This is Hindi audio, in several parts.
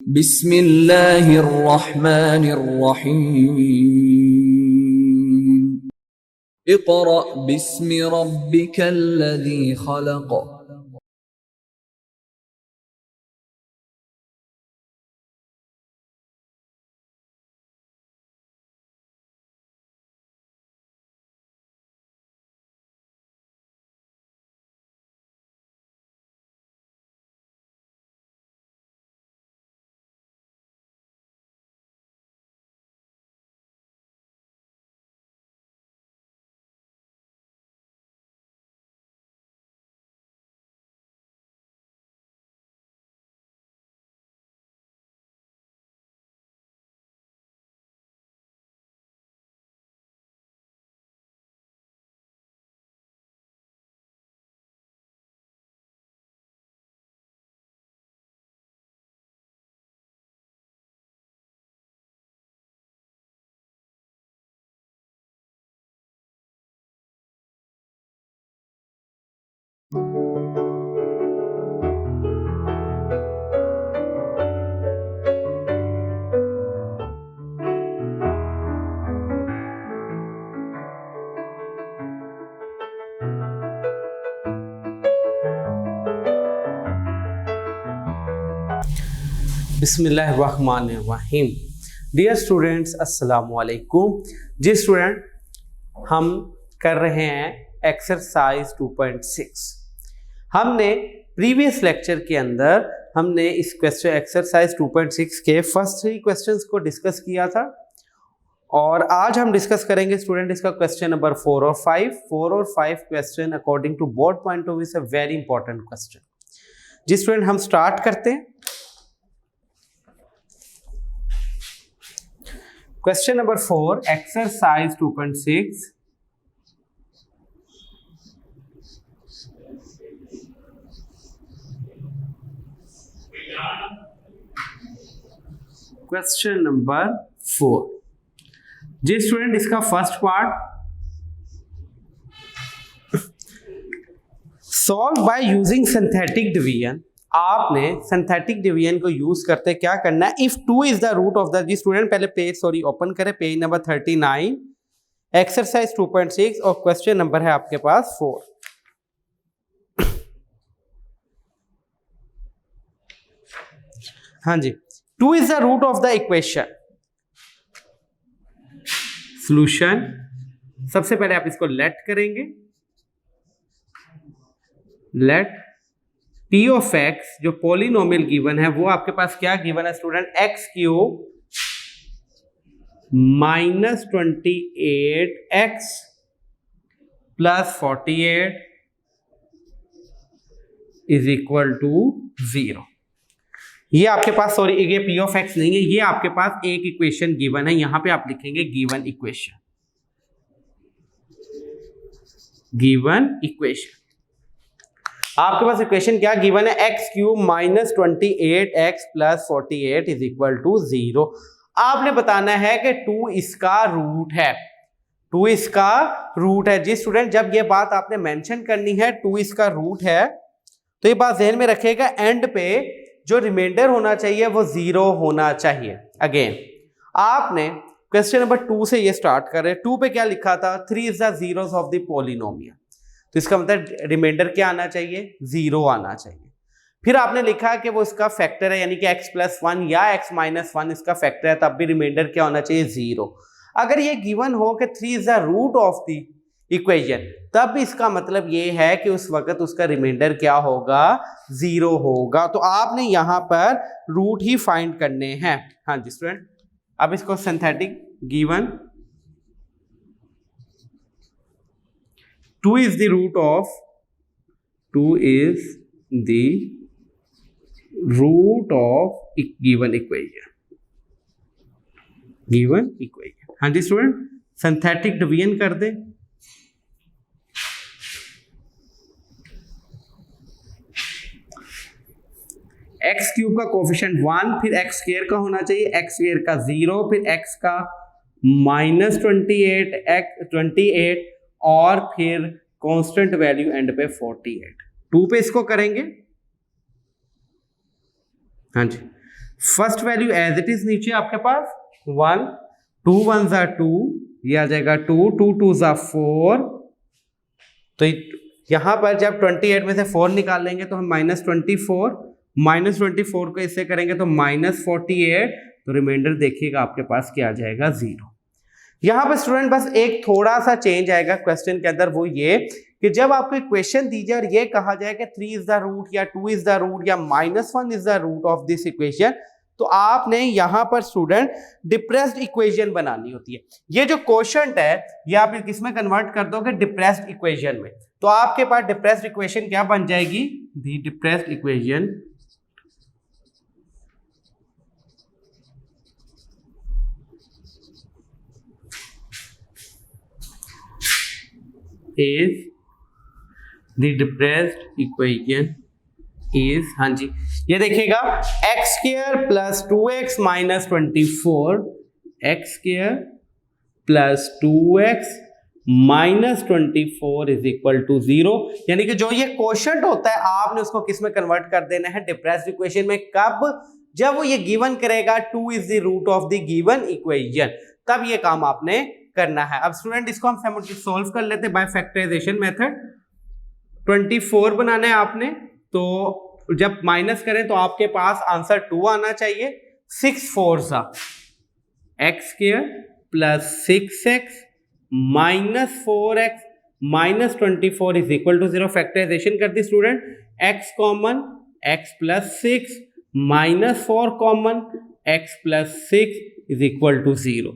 बिस्मिल्लाहिर्रहमानिर्रहीम। इक़रा बिस्मि रब्बिकल्लज़ी खलक़। बिस्मिल्लाहिर्रहमानिर्रहीम। डियर स्टूडेंट्स, अस्सलाम वालेकुम। जी स्टूडेंट, हम कर रहे हैं एक्सरसाइज 2.6। हमने प्रीवियस लेक्चर के अंदर हमने इस क्वेश्चन एक्सरसाइज 2.6 के फर्स्ट 3 क्वेश्चंस को डिस्कस किया था और आज हम डिस्कस करेंगे स्टूडेंट इसका क्वेश्चन नंबर 4 और 5। 4 और 5 question according to board point of view से वेरी इंपॉर्टेंट क्वेश्चन। जी स्टूडेंट, हम स्टार्ट करते हैं। Question number 4, exercise 2.6. Question number 4. जी स्टूडेंट, इसका first part, solve by using synthetic division. आपने सिंथेटिक डिवीजन को यूज करते क्या करना है, if 2 is the root of the, जी स्टूडेंट पहले पेज ओपन करें, पेज नंबर 39, एक्सरसाइज 2.6 और क्वेश्चन नंबर है आपके पास 4। हाँ जी, 2 is the root of the equation. Solution, सबसे पहले आप इसको लेट करेंगे, लेट p ऑफ x जो पॉलिनोमियल गिवन है वो आपके पास क्या गिवन है student, x cube minus 28x plus 48 is equal to 0। ये आपके पास, सॉरी ये p ऑफ x नहीं है, ये आपके पास एक इक्वेशन गिवन है, यहां पे आप लिखेंगे गिवन इक्वेशन, गिवन इक्वेशन। आपके पास इक्वेशन क्या गिवन है, X cube minus 28x plus 48 is equal to 0। आपने बताना है कि 2 इसका रूट है, 2 इसका रूट है। जी स्टूडेंट, जब ये बात आपने मेंशन करनी है 2 इसका रूट है, तो ये बात ध्यान में रखिएगा, एंड पे जो रिमाइंडर होना चाहिए वो 0 होना चाहिए। अगेन आपने क्वेश्चन नंबर 2 से ये स्टार्ट कर रहे हैं। 2 पे क्या लिखा था, 3 is the zeros of the polynomial, तो इसका मतलब रिमाइंडर क्या आना चाहिए, 0 आना चाहिए। फिर आपने लिखा कि वो इसका फैक्टर है, यानी कि x प्लस 1 या x माइनस 1 इसका फैक्टर है, तब भी रिमाइंडर क्या होना चाहिए, 0। अगर ये गिवन हो कि 3 is the root of the equation, तब भी इसका मतलब ये है कि उस वक्त उसका रिमाइंडर क्या होगा, 0 होगा। तो आपने यहां पर रूट ही फाइंड करने हैं। हाँ जी स्टूडेंट, अब इसको synthetic given 2 is the root of, 2 is the root of given equation, given equation। हाँ जी स्टूडेंट, सिंथेटिक डिवीजन कर दे, एक्स क्यूब का कोफिशिएंट 1, फिर एक्स स्क्वायर का होना चाहिए, एक्स स्क्वायर का 0, फिर एक्स का माइनस 28 और फिर कांस्टेंट वैल्यू एंड पे 48। 2 पे इसको करेंगे, हाँ जी, first value as it is नीचे आपके पास 1, 2 1 ज़ा 2, ये आ जाएगा 2, 2 2 ज़ा 4। तो यहाँ पर जब 28 में से 4 निकाल लेंगे तो हम -24 को इससे करेंगे तो -48, तो रिमाइंडर देखिएगा आपके पास क्या आ जाएगा 0। यहाँ पर स्टूडेंट बस एक थोड़ा सा चेंज आएगा क्वेश्चन के अंदर, वो ये कि जब आपको इक्वेशन दी जाए और ये कहा जाए कि 3 इज द रूट या 2 इज द रूट या -1 is the root of this equation, तो आपने यहाँ पर स्टूडेंट डिप्रेस्ड इक्वेशन बनानी होती है। ये जो क्वोशंट है ये आप किसमें कन्वर्ट कर दोगे, डिप्रेस्ड इक्वेशन में। तो आपके पास डिप्रेस्ड इक्वेशन क्या बन जाएगी, the depressed equation is the depressed equation is, हाँ जी ये देखिएगा x square plus 2x minus 24, x square plus 2x minus 24 is equal to 0। यानी कि जो ये क्वोशंट होता है आपने उसको किस में कन्वर्ट कर देना है, डिप्रेस्ड इक्वेशन में। कब, जब वो ये गिवन करेगा 2 is the root of the given equation, तब ये काम आपने करना है। अब स्टूडेंट इसको हम सॉल्व कर लेते हैं बाय फैक्टराइजेशन मेथड। 24 बनाना है आपने, तो जब माइनस करें तो आपके पास आंसर 2 आना चाहिए। 6 4 सा x square plus 6x minus 4x minus 24 is equal to 0। Factorisation कर दी student, x common, x plus 6 minus 4 common, x plus 6 is equal to 0।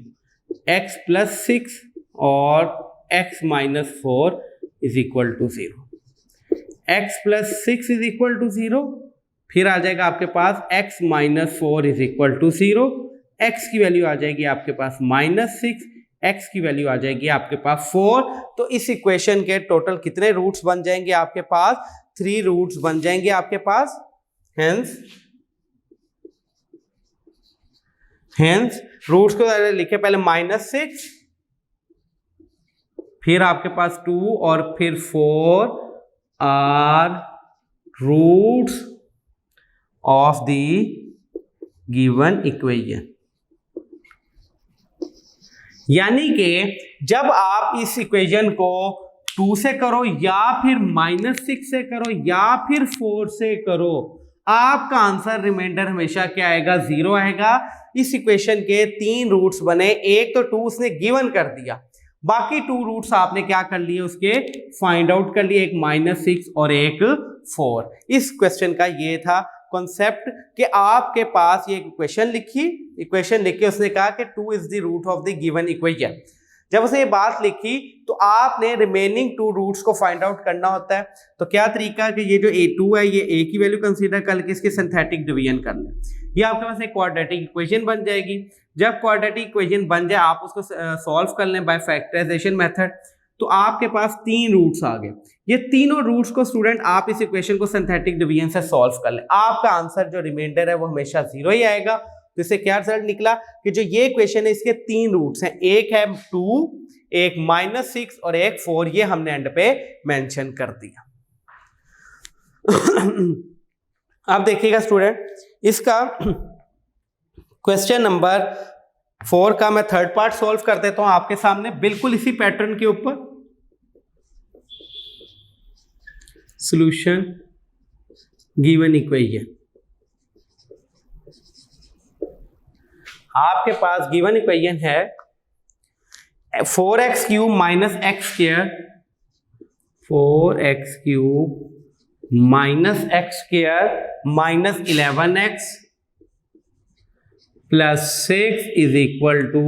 x plus 6 और x minus 4 is equal to 0। x plus 6 is equal to 0, फिर आ जाएगा आपके पास x minus 4 is equal to 0। x की वैल्यू आ जाएगी आपके पास -6, x की वैल्यू आ जाएगी आपके पास 4। तो इस इक्वेशन के टोटल कितने रूट्स बन जाएंगे आपके पास, 3 रूट्स बन जाएंगे आपके पास। हेंस रूट्स को लिखे पहले -6, फिर आपके पास 2 और फिर 4 are roots of the given equation. यानी कि जब आप इस इक्वेशन को 2 से करो या फिर -6 से करो या फिर 4 से करो, आपका आंसर रिमाइंडर हमेशा क्या आएगा, 0 आएगा। इस इक्वेशन के 3 रूट्स बने, एक तो 2 उसने गिवन कर दिया, बाकी 2 रूट्स आपने क्या कर लिए, उसके फाइंड आउट कर लिए, एक -6 और एक 4। इस क्वेश्चन का ये था कॉन्सेप्ट कि आपके पास ये इक्वेशन लिख के उसने कहा कि 2 is the root of the given equation. जब उसने ये बात लिखी तो आपने रिमेनिंग 2 रूट्स को फाइंड आउट करना होता है। तो क्या तरीका है कि ये जो a2 है ये a की वैल्यू कंसीडर कर के इसके सिंथेटिक डिवीजन कर लें, ये आपके पास एक क्वाड्रेटिक इक्वेशन बन जाएगी। जब क्वाड्रेटिक इक्वेशन बन जाए आप उसको सॉल्व कर लें बाय फैक्टराइजेशन मेथड, तो आपके पास 3 रूट्स आ गए। ये तीनों रूट्स को स्टूडेंट आप इस इक्वेशन को सिंथेटिक डिवीजन से सॉल्व कर लें, आपका आंसर जो रिमाइंडर है वो हमेशा 0 ही आएगा। तो इससे क्या रिजल्ट निकला कि जो ये इक्वेशन है इसके 3 रूट्स हैं, एक है 2, एक -6 और एक 4, ये हमने एंड पे मेंशन कर दिया। अब देखिएगा स्टूडेंट, इसका क्वेश्चन नंबर 4 का मैं थर्ड पार्ट सॉल्व कर देता हूं आपके सामने, बिल्कुल इसी पैटर्न के ऊपर। सॉल्यूशन गिवन इक्वेशन, आपके पास गिवन इक्वेशन है 4x cube minus x square, 4x cube minus x square minus 11x plus 6 is equal to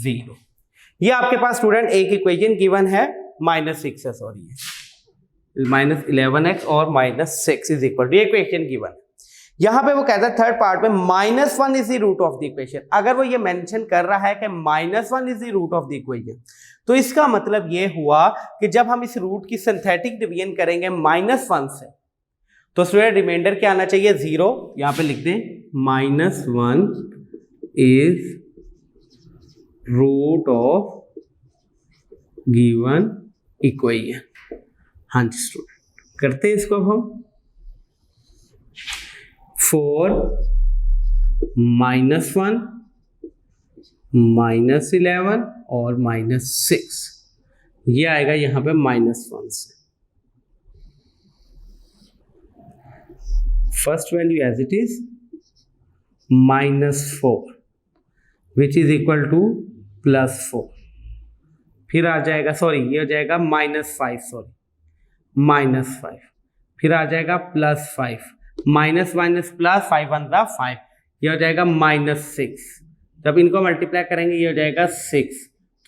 0। ये आपके पास स्टूडेंट एक इक्वेशन गिवन है, -6 है, सॉरी -11x और -6 इज इक्वल टू, ये इक्वेशन गिवन। यहां पे वो कहता है थर्ड पार्ट में -1 is the root of the equation. अगर वो ये मेंशन कर रहा है कि -1 is the root of the equation, तो इसका मतलब ये हुआ कि जब हम इस रूट की सिंथेटिक डिवीजन करेंगे -1 से, तो स्टूडेंट रिमाइंडर क्या आना चाहिए, 0। यहां पे लिख दें -1 is root of given equation. हाँ जी स्टूडेंट, करते हैं इसको अब हम। 4 -1, -11 और -6, ये आएगा यहाँ पे -1 से। First value as it is -4 which is equal to +4, फिर आ जाएगा ये हो जाएगा -5, -5, फिर आ जाएगा +5, माइनस माइनस प्लस 5 1 5, ये हो जाएगा -6, जब इनको मल्टीप्लाई करेंगे ये हो जाएगा 6,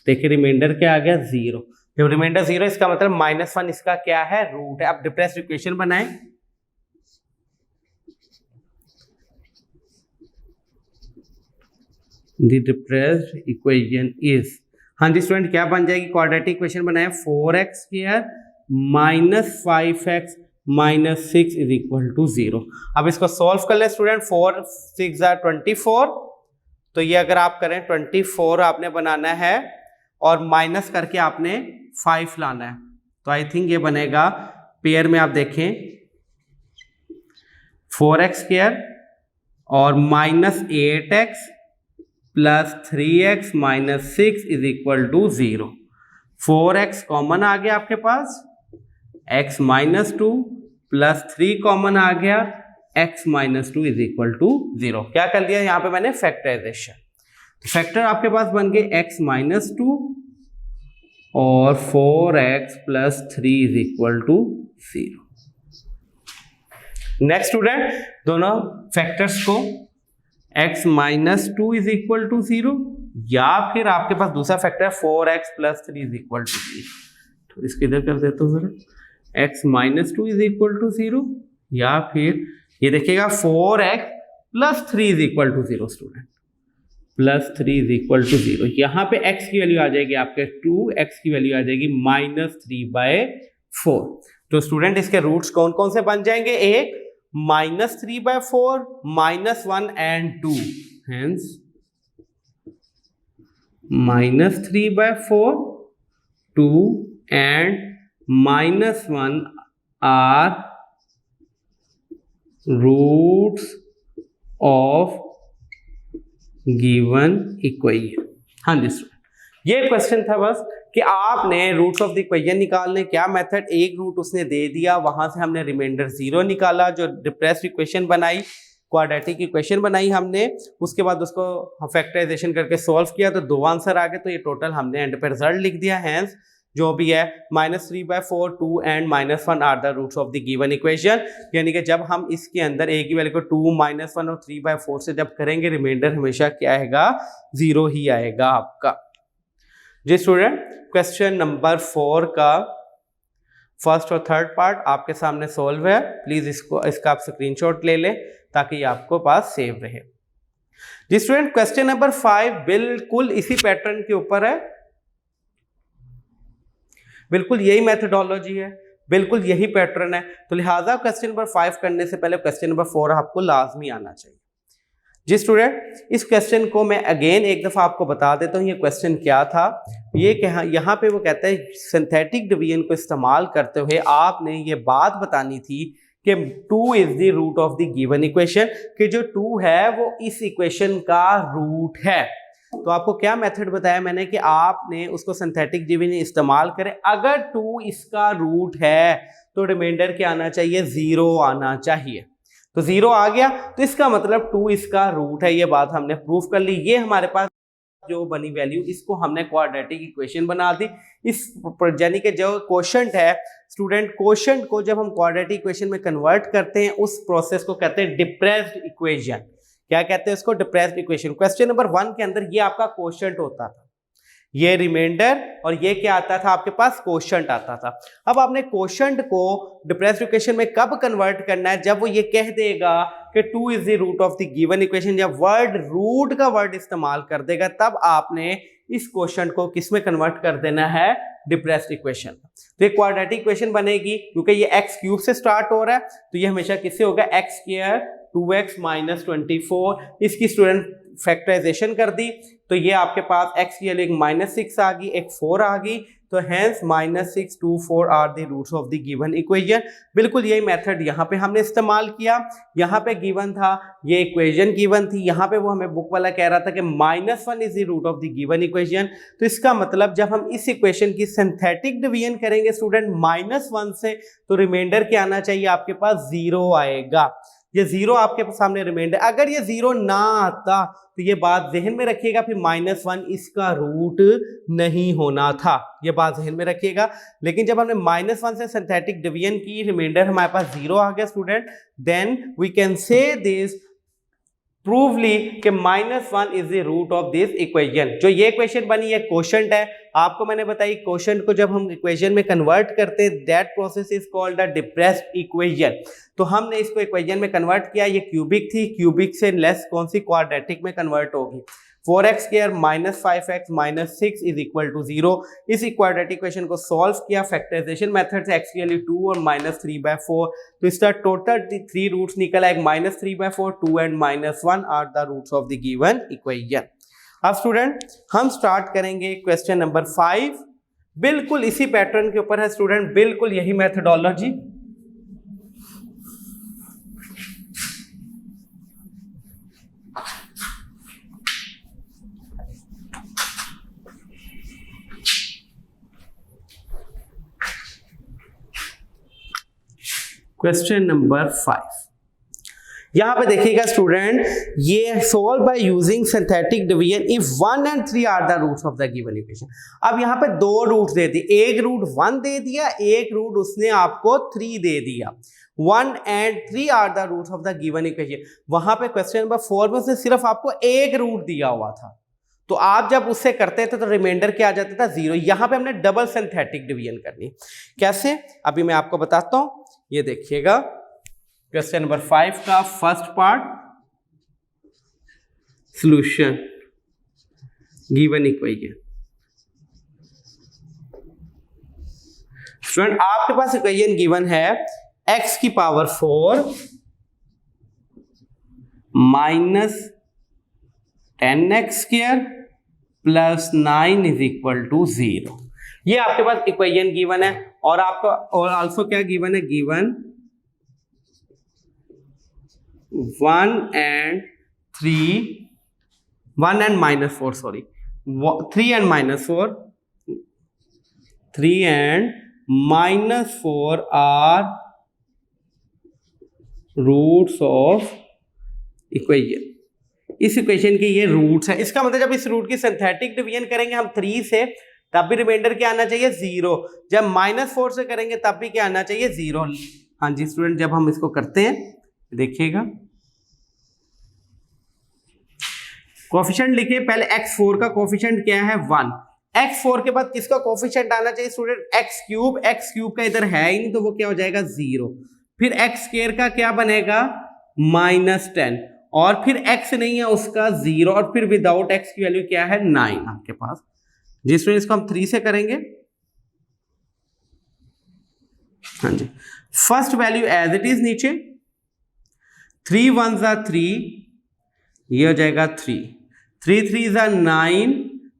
देखिए रिमाइंडर क्या आ गया 0, जब रिमाइंडर 0 इसका मतलब -1 इसका क्या है, रूट है। अब डिप्रेस्ड इक्वेशन बनाएं, द डिप्रेस्ड इक्वेशन इज, हाँ जी स्टूडेंट क्या बन जाएगी, क्वाड्रेटिक इक्वेशन बनाए 4x² -5x -6 is equal to 0। अब इसको सॉल्व कर ले स्टूडेंट, 4 6 24, तो ये अगर आप करें 24 आपने बनाना है और माइनस करके आपने 5 लाना है, तो आई थिंक ये बनेगा पेयर में, आप देखें 4x² और -8x +3x -6 is equal to 0। 4x common आ गया आपके पास, x -2 +3 कॉमन आ गया, x -2 इज इक्वल टू 0। क्या कर दिया यहाँ पे मैंने, फैक्टराइजेशन। फैक्टर आपके पास बन गए x -2 और 4x +3 is equal to 0। Next student, दोनों फैक्टर्स को x -2 इज इक्वल टू 0 या फिर आपके पास दूसरा factor 4x +3 is equal to 0, तो इसको इधर कर देता हूँ जरा, x -2 इज इक्वल टू 0 या फिर ये देखिएगा 4x +3 is equal to 0 student, +3 is equal to 0। यहाँ पे x की वैल्यू आ जाएगी आपके 2, x की वैल्यू आ जाएगी -3/4। तो स्टूडेंट इसके रूट्स कौन कौन से बन जाएंगे, एक -3/4, -1 and 2, hence -3/4, 2 and -1 are roots of given equation। हाँ जी स्टूडेंट, ये क्वेश्चन था बस कि आपने रूट्स ऑफ द इक्वेशन निकालने, क्या मेथड, एक रूट उसने दे दिया, वहां से हमने रिमाइंडर 0 निकाला, जो डिप्रेस्ड इक्वेशन बनाई, क्वाड्रेटिक इक्वेशन बनाई हमने, उसके बाद उसको फैक्टराइजेशन करके सॉल्व किया तो 2 आंसर आ गए, तो ये टोटल हमने एंड पे रिजल्ट लिख दिया। हैंस जो भी है -3/4, 2 and -1 are the roots of the given equation, यानी कि जब हम इसके अंदर a की वैल्यू को 2, -1 और 3/4 से जब करेंगे, रिमाइंडर हमेशा क्या आएगा, 0 ही आएगा आपका। जी स्टूडेंट, क्वेश्चन नंबर 4 का फर्स्ट और थर्ड पार्ट आपके सामने सॉल्व है, प्लीज इसका आप स्क्रीनशॉट ले लें ताकि ये आपको पास सेव रहे। जी स्टूडेंट, क्वेश्चन नंबर 5 बिल्कुल इसी पैटर्न के ऊपर है, बिल्कुल यही मेथडोलॉजी है, बिल्कुल यही पैटर्न है, तो लिहाजा क्वेश्चन नंबर 5 करने से पहले क्वेश्चन नंबर 4 आपको लाजमी आना चाहिए। जी स्टूडेंट, इस क्वेश्चन को मैं अगेन एक दफा आपको बता देता हूँ, ये क्वेश्चन क्या था। ये यहाँ पे वो कहता है सिंथेटिक डिवीजन को इस्तेमाल करते हुए आपने ये बात बतानी थी कि 2 is the root of the given equation, कि जो 2 है वो इस इक्वेशन का रूट है। तो आपको क्या मेथड बताया मैंने कि आपने उसको सिंथेटिक डिवीजन इस्तेमाल करें, अगर 2 इसका रूट है तो रिमाइंडर क्या आना चाहिए, 0 आना चाहिए। तो 0 आ गया तो इसका मतलब 2 इसका रूट है, ये बात हमने प्रूफ कर ली। ये हमारे पास जो बनी वैल्यू, इसको हमने क्वाड्रेटिक इक्वेशन बना दी। इस यानी कि जो क्वोशंट है स्टूडेंट, क्वोशंट को जब हम क्वाड्रेटिक इक्वेशन में कन्वर्ट करते हैं, उस प्रोसेस को कहते हैं डिप्रेस्ड इक्वेशन। क्या कहते हैं उसको, डिप्रेस्ड इक्वेशन। क्वेश्चन नंबर 1 के अंदर ये आपका क्वोशंट होता था, ये रिमाइंडर, और ये क्या आता था आपके पास, क्वोशंट आता था। अब आपने क्वोशंट को डिप्रेस्ड इक्वेशन में कब कन्वर्ट करना है, जब वो ये कह देगा कि 2 is the root of the given equation, जब वर्ड रूट का वर्ड इस्तेमाल कर देगा, तब आपने इस क्वोशंट को किस में कन्वर्ट कर देना है, डिप्रेस्ड इक्वेशन। तो ये क्वाड्रेटिक इक्वेशन बनेगी, क्योंकि ये x³ से स्टार्ट हो रहा है, तो ये हमेशा किससे होगा, x² 2x -24। इसकी स्टूडेंट फैक्टराइजेशन कर दी तो ये आपके पास x की वैल्यू एक -6 आ गई, एक 4 आ गई, तो hence -6 2 4 are the roots of the given equation. बिल्कुल यही मेथड यहाँ पे हमने इस्तेमाल किया। यहाँ पे गिवन था, ये इक्वेशन गिवन थी, यहाँ पे वो हमें बुक वाला कह रहा था कि -1 is the root of the given equation. तो इसका मतलब जब हम इस इक्वेशन की सिंथेटिक डिवीजन करेंगे स्टूडेंट -1 से, तो रिमाइंडर क्या आना चाहिए आपके पास, 0 आएगा। ये 0 आपके सामने रिमाइंडर, अगर ये 0 ना आता तो ये बात जहन में रखिएगा, फिर -1 इसका रूट नहीं होना था, ये बात जहन में रखिएगा। लेकिन जब हमने -1 से सिंथेटिक डिवीजन की, रिमाइंडर हमारे पास 0 आ गया student, then we can say this provably कि -1 is the root of this equation. जो ये इक्वेशन बनी है कोशेंट है, आपको मैंने बताई कोशेंट को जब हम इक्वेशन में कन्वर्ट करते हैं that process is called a depressed equation. तो हमने इसको इक्वेशन में कन्वर्ट किया, ये क्यूबिक थी, क्यूबिक से लेस कौन सी, क्वाड्रेटिक में कन्वर्ट होगी। 4x square -5x -6 is equal to 0। इस क्वाड्रेटिक इक्वेशन को सॉल्व किया फैक्टराइजेशन मेथड से, x की वैल्यू 2 और -3/4, तो इसका टोटल 3 रूट्स निकला, एक -3/4, 2 and -1 are the roots of the given equation. अब स्टूडेंट हम स्टार्ट करेंगे क्वेश्चन नंबर 5। बिल्कुल इसी पैटर्न के ऊपर है स्टूडेंट, बिल्कुल यही मेथडोलॉजी। क्वेश्चन नंबर 5, यहां पे देखिएगा स्टूडेंट, ये solve by using synthetic division if 1 and 3 are the roots of the given equation. अब यहां पे 2 रूट्स दे दिए, एक रूट 1 दे दिया, एक रूट उसने आपको 3 दे दिया। 1 and 3 are the roots of the given equation. वहां पे क्वेश्चन नंबर 4 में से सिर्फ आपको एक रूट दिया हुआ था, तो आप जब उससे करते थे तो रिमाइंडर क्या आ जाता था, 0। यहां पे हमने डबल सिंथेटिक डिवीजन करनी, कैसे अभी मैं आपको बताता हूं। ये देखिएगा क्वेश्चन नंबर 5 का first part, solution given equation. Student आपके पास इक्वेशन गिवन है x की power 4 -10x square plus 9 is equal to 0। ये आपके पास इक्वेशन गिवन है, और आपको और आल्सो क्या गिवन है, given 1 and -4 sorry 3 and -4 are roots of equation. इस इक्वेशन के ये रूट्स है, इसका मतलब जब इस रूट की सिंथेटिक डिवीजन करेंगे हम 3 से, तब भी रिमाइंडर क्या आना चाहिए, 0। जब -4 से करेंगे तब भी क्या आना चाहिए, 0। हाँ जी स्टूडेंट, जब हम इसको करते हैं देखिएगा, कोफिशिएंट लिखिए पहले, x4 का कोफिशिएंट क्या है, 1। x4 के बाद किसका कोफिशिएंट आना चाहिए स्टूडेंट, x3 का इधर है ही नहीं, तो वो क्या हो जाएगा, 0। फिर x² का क्या बनेगा, -10, और फिर x नहीं है उसका 0, और फिर विदाउट x की वैल्यू क्या है, 9 आपके पास। जिसमें इसको हम 3 से करेंगे, हाँ जी, first value as it is नीचे, 3 1s are 3, ये हो जाएगा 3, 3 3s are 9,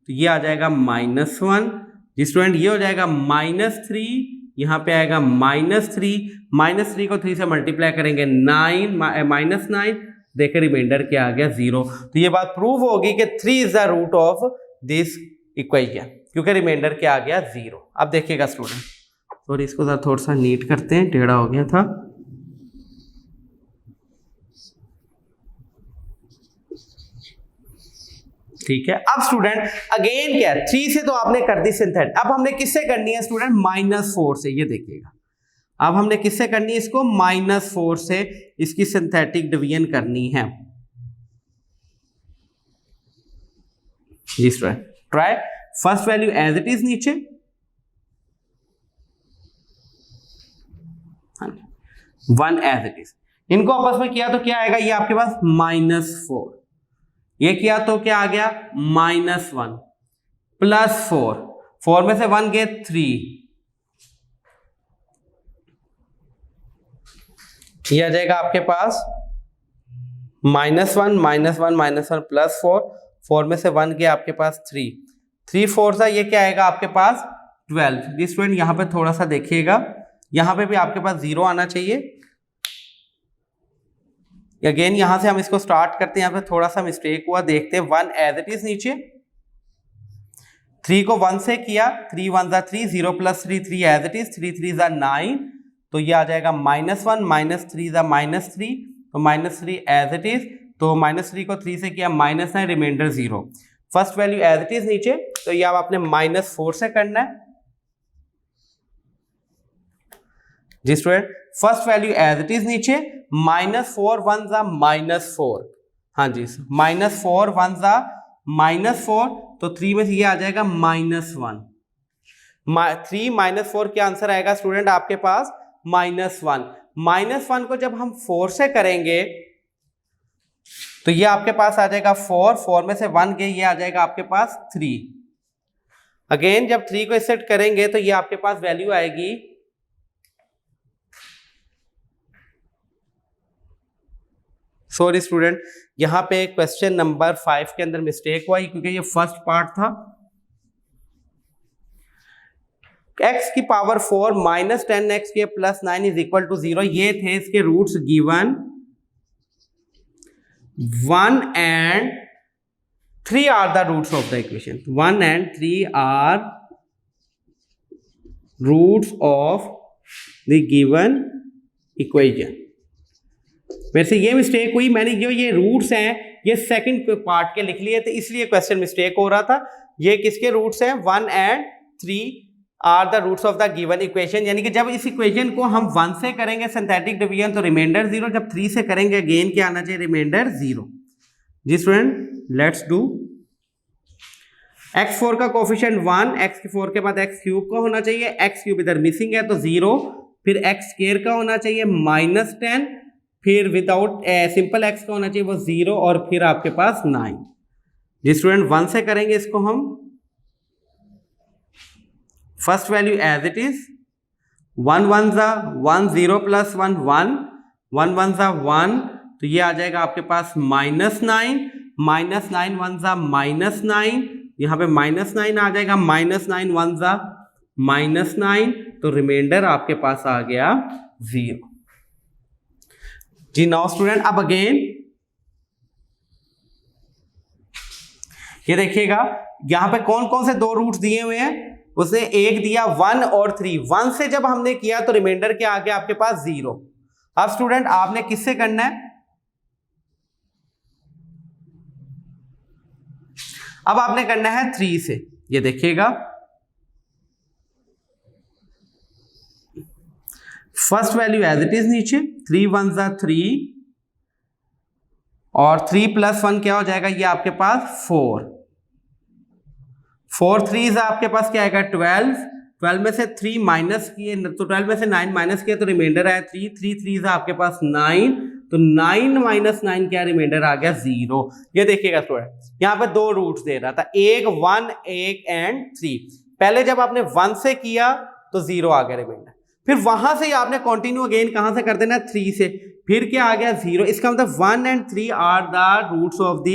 तो ये आ जाएगा -1। जी स्टूडेंट, ये हो जाएगा -3, यहाँ पे आएगा -3 को 3 से मल्टीप्लाई करेंगे 9 देखें रिमाइंडर क्या आ गया, 0। तो ये बात प्रूव होगी कि 3 is the root of this equation, क्योंकि रिमाइंडर क्या आ गया, 0। अब देखिएगा स्टूडेंट, सॉरी इसको थोड़ा सा नीट करते हैं, टेढ़ा हो गया था। ठीक है, अब स्टूडेंट अगेन क्या है, 3 से तो आपने कर दी सिंथेटिक, अब हमने किससे करनी है स्टूडेंट, -4 से। ये देखिएगा, अब हमने किससे करनी है इसको, -4 से इसकी सिंथेटिक डिवीजन करनी है। जी student, try first value as it is नीचे, 1 एज इट इज, इनको आपस में किया तो क्या आएगा, ये आपके पास -4, ये किया तो क्या आ गया, -1 प्लस 4 में से 1 गए 3, ये आ जाएगा आपके पास -1 -1 +4, 4 में से 1 गया आपके पास 3, 3 4 सा ये क्या आएगा आपके पास 12। जी स्टूडेंट यहाँ पे थोड़ा सा देखिएगा, यहाँ पे भी आपके पास 0 आना चाहिए। अगेन यहाँ से हम इसको स्टार्ट करते हैं, यहाँ पे थोड़ा सा मिस्टेक हुआ, देखते हैं 1 एज इट इज नीचे, 3 को 1 से किया, 3 1 ज़ा 3, 0 + 3 3 एज इट इज, 3 3 ज़ा 9, तो ये आ जाएगा -1 -3 ज़ा -3, तो -3 एज इट इज, तो -3 को 3 से किया -9, remainder 0, first value as it is नीचे, तो ये अब आपने -4 से करना है। जी student first value as it is नीचे, -4 1 ज़ा -4, हाँ जी -4 1 ज़ा -4, तो 3 में से ये आ जाएगा -1, 3 -4 क्या आंसर आएगा स्टूडेंट आपके पास -1, -1 को जब हम 4 से करेंगे तो ये आपके पास आ जाएगा 4, 4 में से 1 गए, ये आ जाएगा आपके पास 3। अगेन जब 3 को सेट करेंगे तो ये आपके पास वैल्यू आएगी, सॉरी स्टूडेंट यहां पे क्वेश्चन नंबर 5 के अंदर मिस्टेक हुआ क्योंकि ये फर्स्ट पार्ट था। x की पावर 4 -10x² + 9 = 0, ये थे इसके roots given, 1 and 3 are the roots of the equation, 1 and 3 are roots of the given equation। मेरे से ये मिस्टेक हुई, मैंने जो ये रूट्स हैं ये सेकंड पार्ट के लिख लिए थे, इसलिए क्वेश्चन मिस्टेक हो रहा था। ये किसके रूट्स हैं, 1 and 3 are the roots of the given equation, यानी कि जब इस इक्वेशन को हम 1 से करेंगे सिंथेटिक डिवीजन तो रिमाइंडर 0, जब 3 से करेंगे अगेन क्या आना चाहिए, रिमाइंडर 0। जी स्टूडेंट लेट्स डू, x4 का कोफिशिएंट 1, x4 के बाद x³ का होना चाहिए, x³ इधर मिसिंग है तो 0, फिर x² का होना चाहिए -10, फिर विदाउट सिंपल x का होना चाहिए वो 0, और फिर आपके पास 9। जी स्टूडेंट 1 से करेंगे इसको हम, first value as it is, 1 1 ज़ा 1, 0 + 1 1, 1 1 ज़ा 1, तो ये आ जाएगा आपके पास -9, -9 1 ज़ा -9, यहाँ पे -9 आ जाएगा, -9 1 ज़ा -9, तो रिमाइंडर आपके पास आ गया 0। जी नाउ स्टूडेंट अब अगेन ये देखिएगा यहां पे कौन कौन से 2 रूट्स दिए हुए हैं, उसने एक दिया 1 और 3, 1 से जब हमने किया तो रिमाइंडर क्या आ गया आपके पास 0। अब स्टूडेंट आपने किससे करना है, अब आपने करना है 3 से, ये देखिएगा first value as it is नीचे, 3 1 ज़ा 3, और 3 + 1 क्या हो जाएगा, ये आपके पास 4, 4 3 ज़ा आपके पास क्या आएगा 12, 12 में से 3 माइनस किए तो 12 में से 9 माइनस किए तो रिमाइंडर आया 3, 3 3 ज़ा आपके पास 9, तो 9 - 9 क्या रिमाइंडर आ गया 0। ये देखिएगा स्टूडेंट यहाँ पे 2 रूट्स दे रहा था, एक 1 1 and 3, पहले जब आपने 1 से किया तो 0 आ गया रिमाइंडर, फिर वहां से आपने कंटिन्यू अगेन कहां से कर देना 3 से, फिर क्या आ गया 0, इसका मतलब 1 and 3 are the roots of the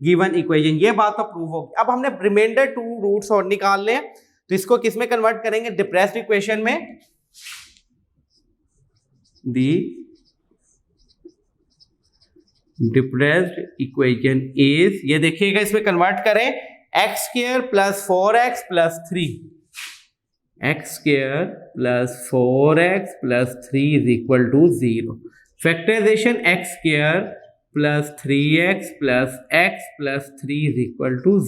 given equation, ये बात तो प्रूव होगी। अब हमने रिमाइंडर 2 रूट्स और निकालने हैं, तो इसको किस में कन्वर्ट करेंगे, डिप्रेस्ड इक्वेशन में। दी डिप्रेस्ड इक्वेशन इज, ये देखिएगा इसमें कन्वर्ट करें, x² + 4x + 3, x² + 4x + 3 = 0। Factorization x² + 3x + x + 3 =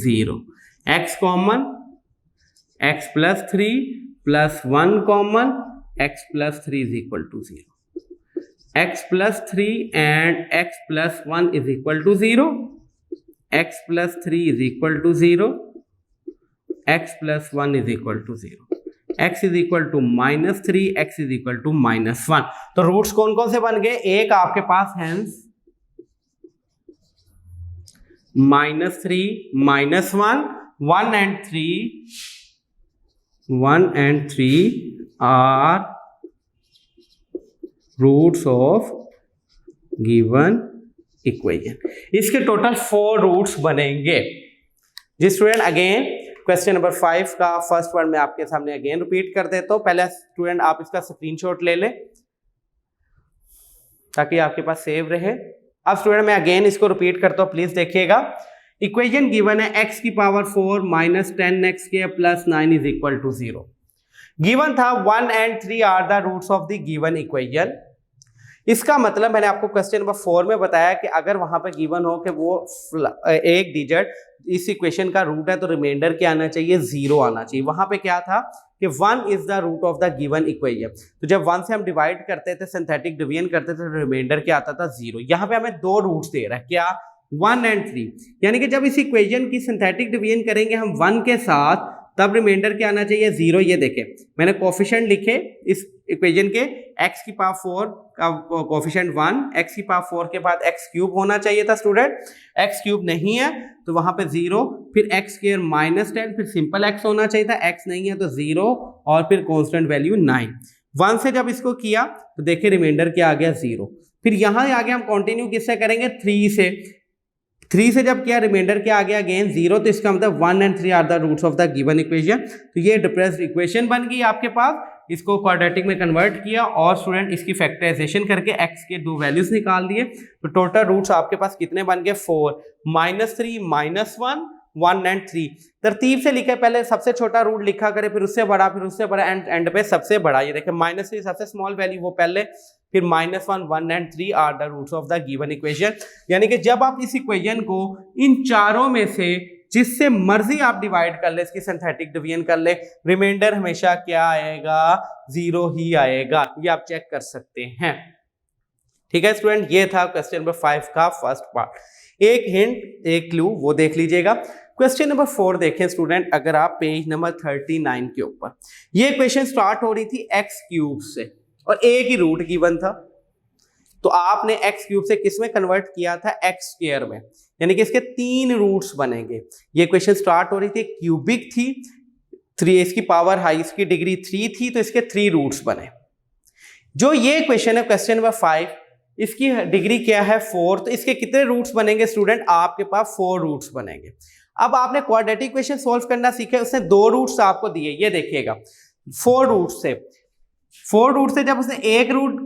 0। x common, x + 3 + 1 common, x + 3 = 0। x + 3 and x + 1 = 0, x + 3 = 0, x + 1 = 0, x = -3, x = -1। तो रूट्स कौन कौन से बन गए, एक आपके पास hence -3 -1, 1 and 3 are roots of given equation. इसके टोटल 4 रूट्स बनेंगे। जी स्टूडेंट, अगेन क्वेश्चन नंबर 5 का फर्स्ट वर्ड मैं आपके सामने अगेन रिपीट कर देता हूं। पहले स्टूडेंट आप इसका स्क्रीनशॉट ले लें ताकि आपके पास सेव रहे। अब स्टूडेंट मैं अगेन इसको रिपीट करता हूं, प्लीज देखिएगा। इक्वेशन गिवन है x की पावर 4 माइनस 10x के plus 9 is equal to 0। Given था 1 and 3 are the roots of the given equation. इसका मतलब मैंने आपको क्वेश्चन नंबर 4 में बताया कि अगर वहां पे गिवन हो कि वो एक डिजिट इस इक्वेशन का रूट है तो रिमाइंडर क्या आना चाहिए, 0 आना चाहिए। वहां पे क्या था कि 1 is the root of the given equation. तो जब 1 से हम डिवाइड करते थे, सिंथेटिक डिवीजन करते थे, तो रिमाइंडर क्या आता था, 0। यहाँ पे हमें 2 रूट्स दे रहा है, क्या, 1 and 3। यानी कि जब इस इक्वेशन की सिंथेटिक डिवीजन करेंगे हम 1 के साथ, तब रिमाइंडर क्या आना चाहिए, 0। ये देखें मैंने कोफिशिएंट लिखे इस इक्वेशन के, x की पावर 4 का कोफिशिएंट 1, x की पावर 4 के बाद x क्यूब होना चाहिए था स्टूडेंट, x क्यूब नहीं है तो वहां पे 0, फिर x स्क्वायर माइनस 10, फिर सिंपल x होना चाहिए था, x नहीं है तो 0 और फिर कांस्टेंट वैल्यू 9। 1 से जब इसको किया तो देखिए रिमाइंडर क्या आ गया, 0। फिर यहाँ आगे हम कंटिन्यू किससे करेंगे, 3 से। 3 से जब किया रिमाइंडर क्या आ गया, अगेन 0। तो इसका मतलब 1 and 3 are the roots of the given equation. तो ये डिप्रेस्ड इक्वेशन बन गई आपके पास। इसको क्वाड्रेटिक में कन्वर्ट किया और स्टूडेंट इसकी फैक्टराइजेशन करके x के 2 वैल्यूज निकाल दिए। तो टोटल रूट्स आपके पास कितने बन गए, 4, -3, -1, 1 and 3। तरतीब से लिखे, पहले सबसे छोटा रूट लिखा करे, फिर उससे बड़ा, फिर उससे बड़ा, एंड पे सबसे बड़ा। ये देखें -3 सबसे स्मॉल वैल्यू वो पहले, फिर -1, 1 and 3 are the roots of the given equation. यानी कि जब आप इस इक्वेशन को इन चारों में से जिससे मर्जी आप डिवाइड कर ले, इसकी सिंथेटिक डिवीजन कर ले, रिमाइंडर हमेशा क्या आएगा, 0 ही आएगा। ये आप चेक कर सकते हैं। ठीक है स्टूडेंट, ये था क्वेश्चन नंबर 5 का फर्स्ट पार्ट। एक हिंट, एक क्लू वो देख लीजिएगा। क्वेश्चन नंबर 4 देखें स्टूडेंट, अगर आप पेज नंबर 39 के ऊपर, ये क्वेश्चन स्टार्ट हो रही थी x क्यूब से और एक ही रूट गिवन था, तो आपने x क्यूब से किस में कन्वर्ट किया था, x स्क्वायर में, यानी कि इसके 3 रूट्स बनेंगे। ये क्वेश्चन स्टार्ट हो रही थी, क्यूबिक थी, 3 इसकी पावर हाई, इसकी डिग्री 3 थी, तो इसके 3 रूट्स बने। जो ये क्वेश्चन है क्वेश्चन नंबर 5, इसकी डिग्री क्या है, 4, तो इसके कितने रूट्स बनेंगे स्टूडेंट, आपके पास 4 रूट्स बनेंगे। अब आपने क्वाड्रेटिक इक्वेशन सॉल्व करना सीखा, उसने 2 रूट्स आपको दिए, ये देखिएगा 4 रूट से जब उसने एक रूट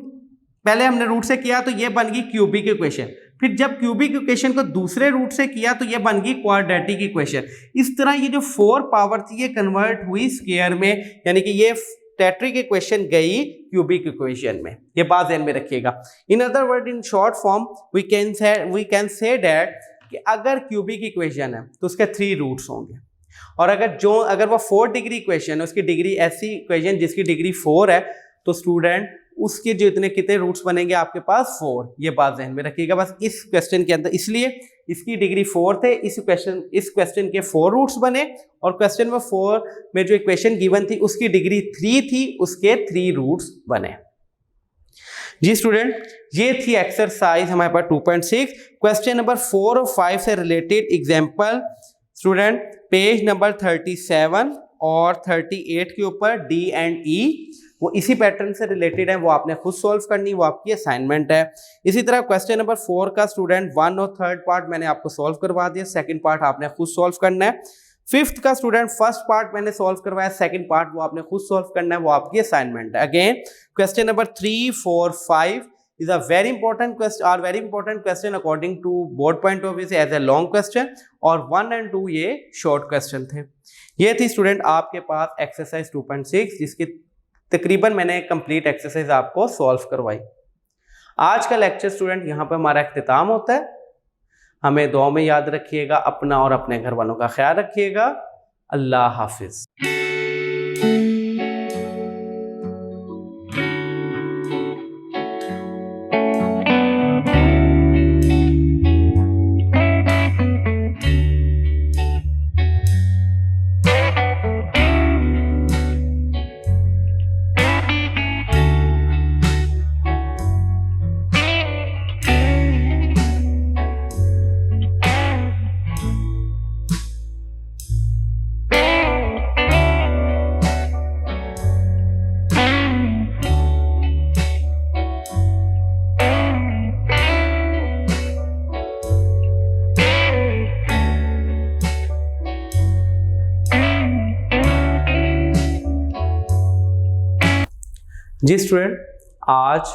पहले हमने रूट से किया तो ये बन गई क्यूबिक इक्वेशन, फिर जब क्यूबिक इक्वेशन को दूसरे रूट से किया तो ये बन गई क्वाड्रेटिक इक्वेशन। इस तरह ये जो 4 पावर थी ये कन्वर्ट हुई स्क्वायर में, यानी कि ये टेट्रिक इक्वेशन गई क्यूबिक इक्वेशन में। ये बात ध्यान में रखिएगा। In other word, in short form we can say that कि अगर क्यूबिक इक्वेशन है तो उसके 3 रूट्स होंगे, और अगर वो 4 डिग्री इक्वेशन है, उसकी डिग्री ऐसी इक्वेशन जिसकी डिग्री 4 है, तो स्टूडेंट उसके जो इतने कितने रूट्स बनेंगे आपके पास, 4। ये बात ध्यान में रखिएगा बस इस क्वेश्चन के अंदर। इसलिए इसकी डिग्री 4 थे, इस क्वेश्चन के 4 रूट्स बने, और क्वेश्चन नंबर 4 में जो इक्वेशन गिवन थी उसकी डिग्री 3 थी, उसके 3 रूट्स बने। जी स्टूडेंट, ये थी एक्सरसाइज हमारे पास 2.6। क्वेश्चन नंबर 4 और 5 से related example student page number 37 और 38 के ऊपर D and E वो इसी पैटर्न से रिलेटेड है, वो आपने खुद सॉल्व करनी, वो आपकी असाइनमेंट है। इसी तरह क्वेश्चन नंबर 4 का स्टूडेंट 1 और 3rd पार्ट मैंने आपको सॉल्व करवा दिया, 2nd पार्ट आपने खुद सॉल्व करना है। 5th का स्टूडेंट 1st पार्ट मैंने सॉल्व करवाया, 2nd पार्ट वो आपने खुद सॉल्व करना है, वो आपकी असाइनमेंट है। Again question number 3, 4, 5 is a very important question according to board point of view as a long question, और 1 and 2 ये short question थे। ये थी स्टूडेंट आपके पास एक्सरसाइज 2.6 जिसकी तकरीबन मैंने कंप्लीट एक्सरसाइज आपको सॉल्व करवाई। आज का लेक्चर स्टूडेंट यहाँ पे हमारा इख्तिताम होता है। हमें दुआ में याद रखिएगा, अपना और अपने घर वालों का ख्याल रखिएगा। अल्लाह हाफिज। जी स्टूडेंट, आज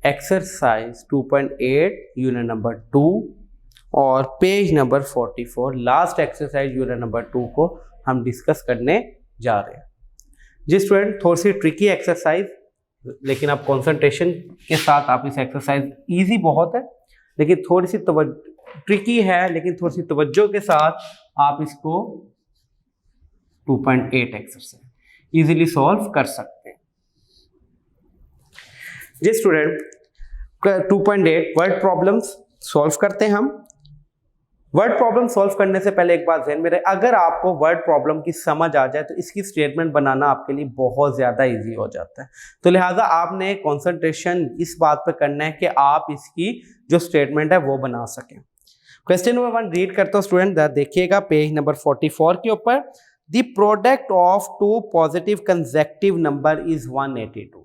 एक्सरसाइज 2.8 यूनिट नंबर 2 और page number 44 last exercise unit number 2 को हम डिस्कस करने जा रहे हैं। जी स्टूडेंट, थोड़ी सी ट्रिकी एक्सरसाइज, लेकिन आप कंसंट्रेशन के साथ आप इस एक्सरसाइज इजी बहुत है, लेकिन थोड़ी सी ट्रिकी है, लेकिन थोड़ी सी तवज्जो के साथ आप इसको 2.8 एक्सरसाइज इजीली सॉल्व कर सकते हैं। जी स्टूडेंट, 2.8 वर्ड प्रॉब्लम्स सॉल्व करते हैं हम। वर्ड प्रॉब्लम सॉल्व करने से पहले एक बात ध्यान में रहे, अगर आपको वर्ड प्रॉब्लम की समझ आ जाए तो इसकी स्टेटमेंट बनाना आपके लिए बहुत ज़्यादा इजी हो जाता है। तो लिहाजा आपने कंसंट्रेशन इस बात पे करना है कि आप इसकी जो स्टेटमेंट है वो बना सकें। क्वेश्चन नंबर 1 रीड करता हूँ स्टूडेंट, देखिएगा पेज नंबर 44 के ऊपर। The product of two positive consecutive number is 182।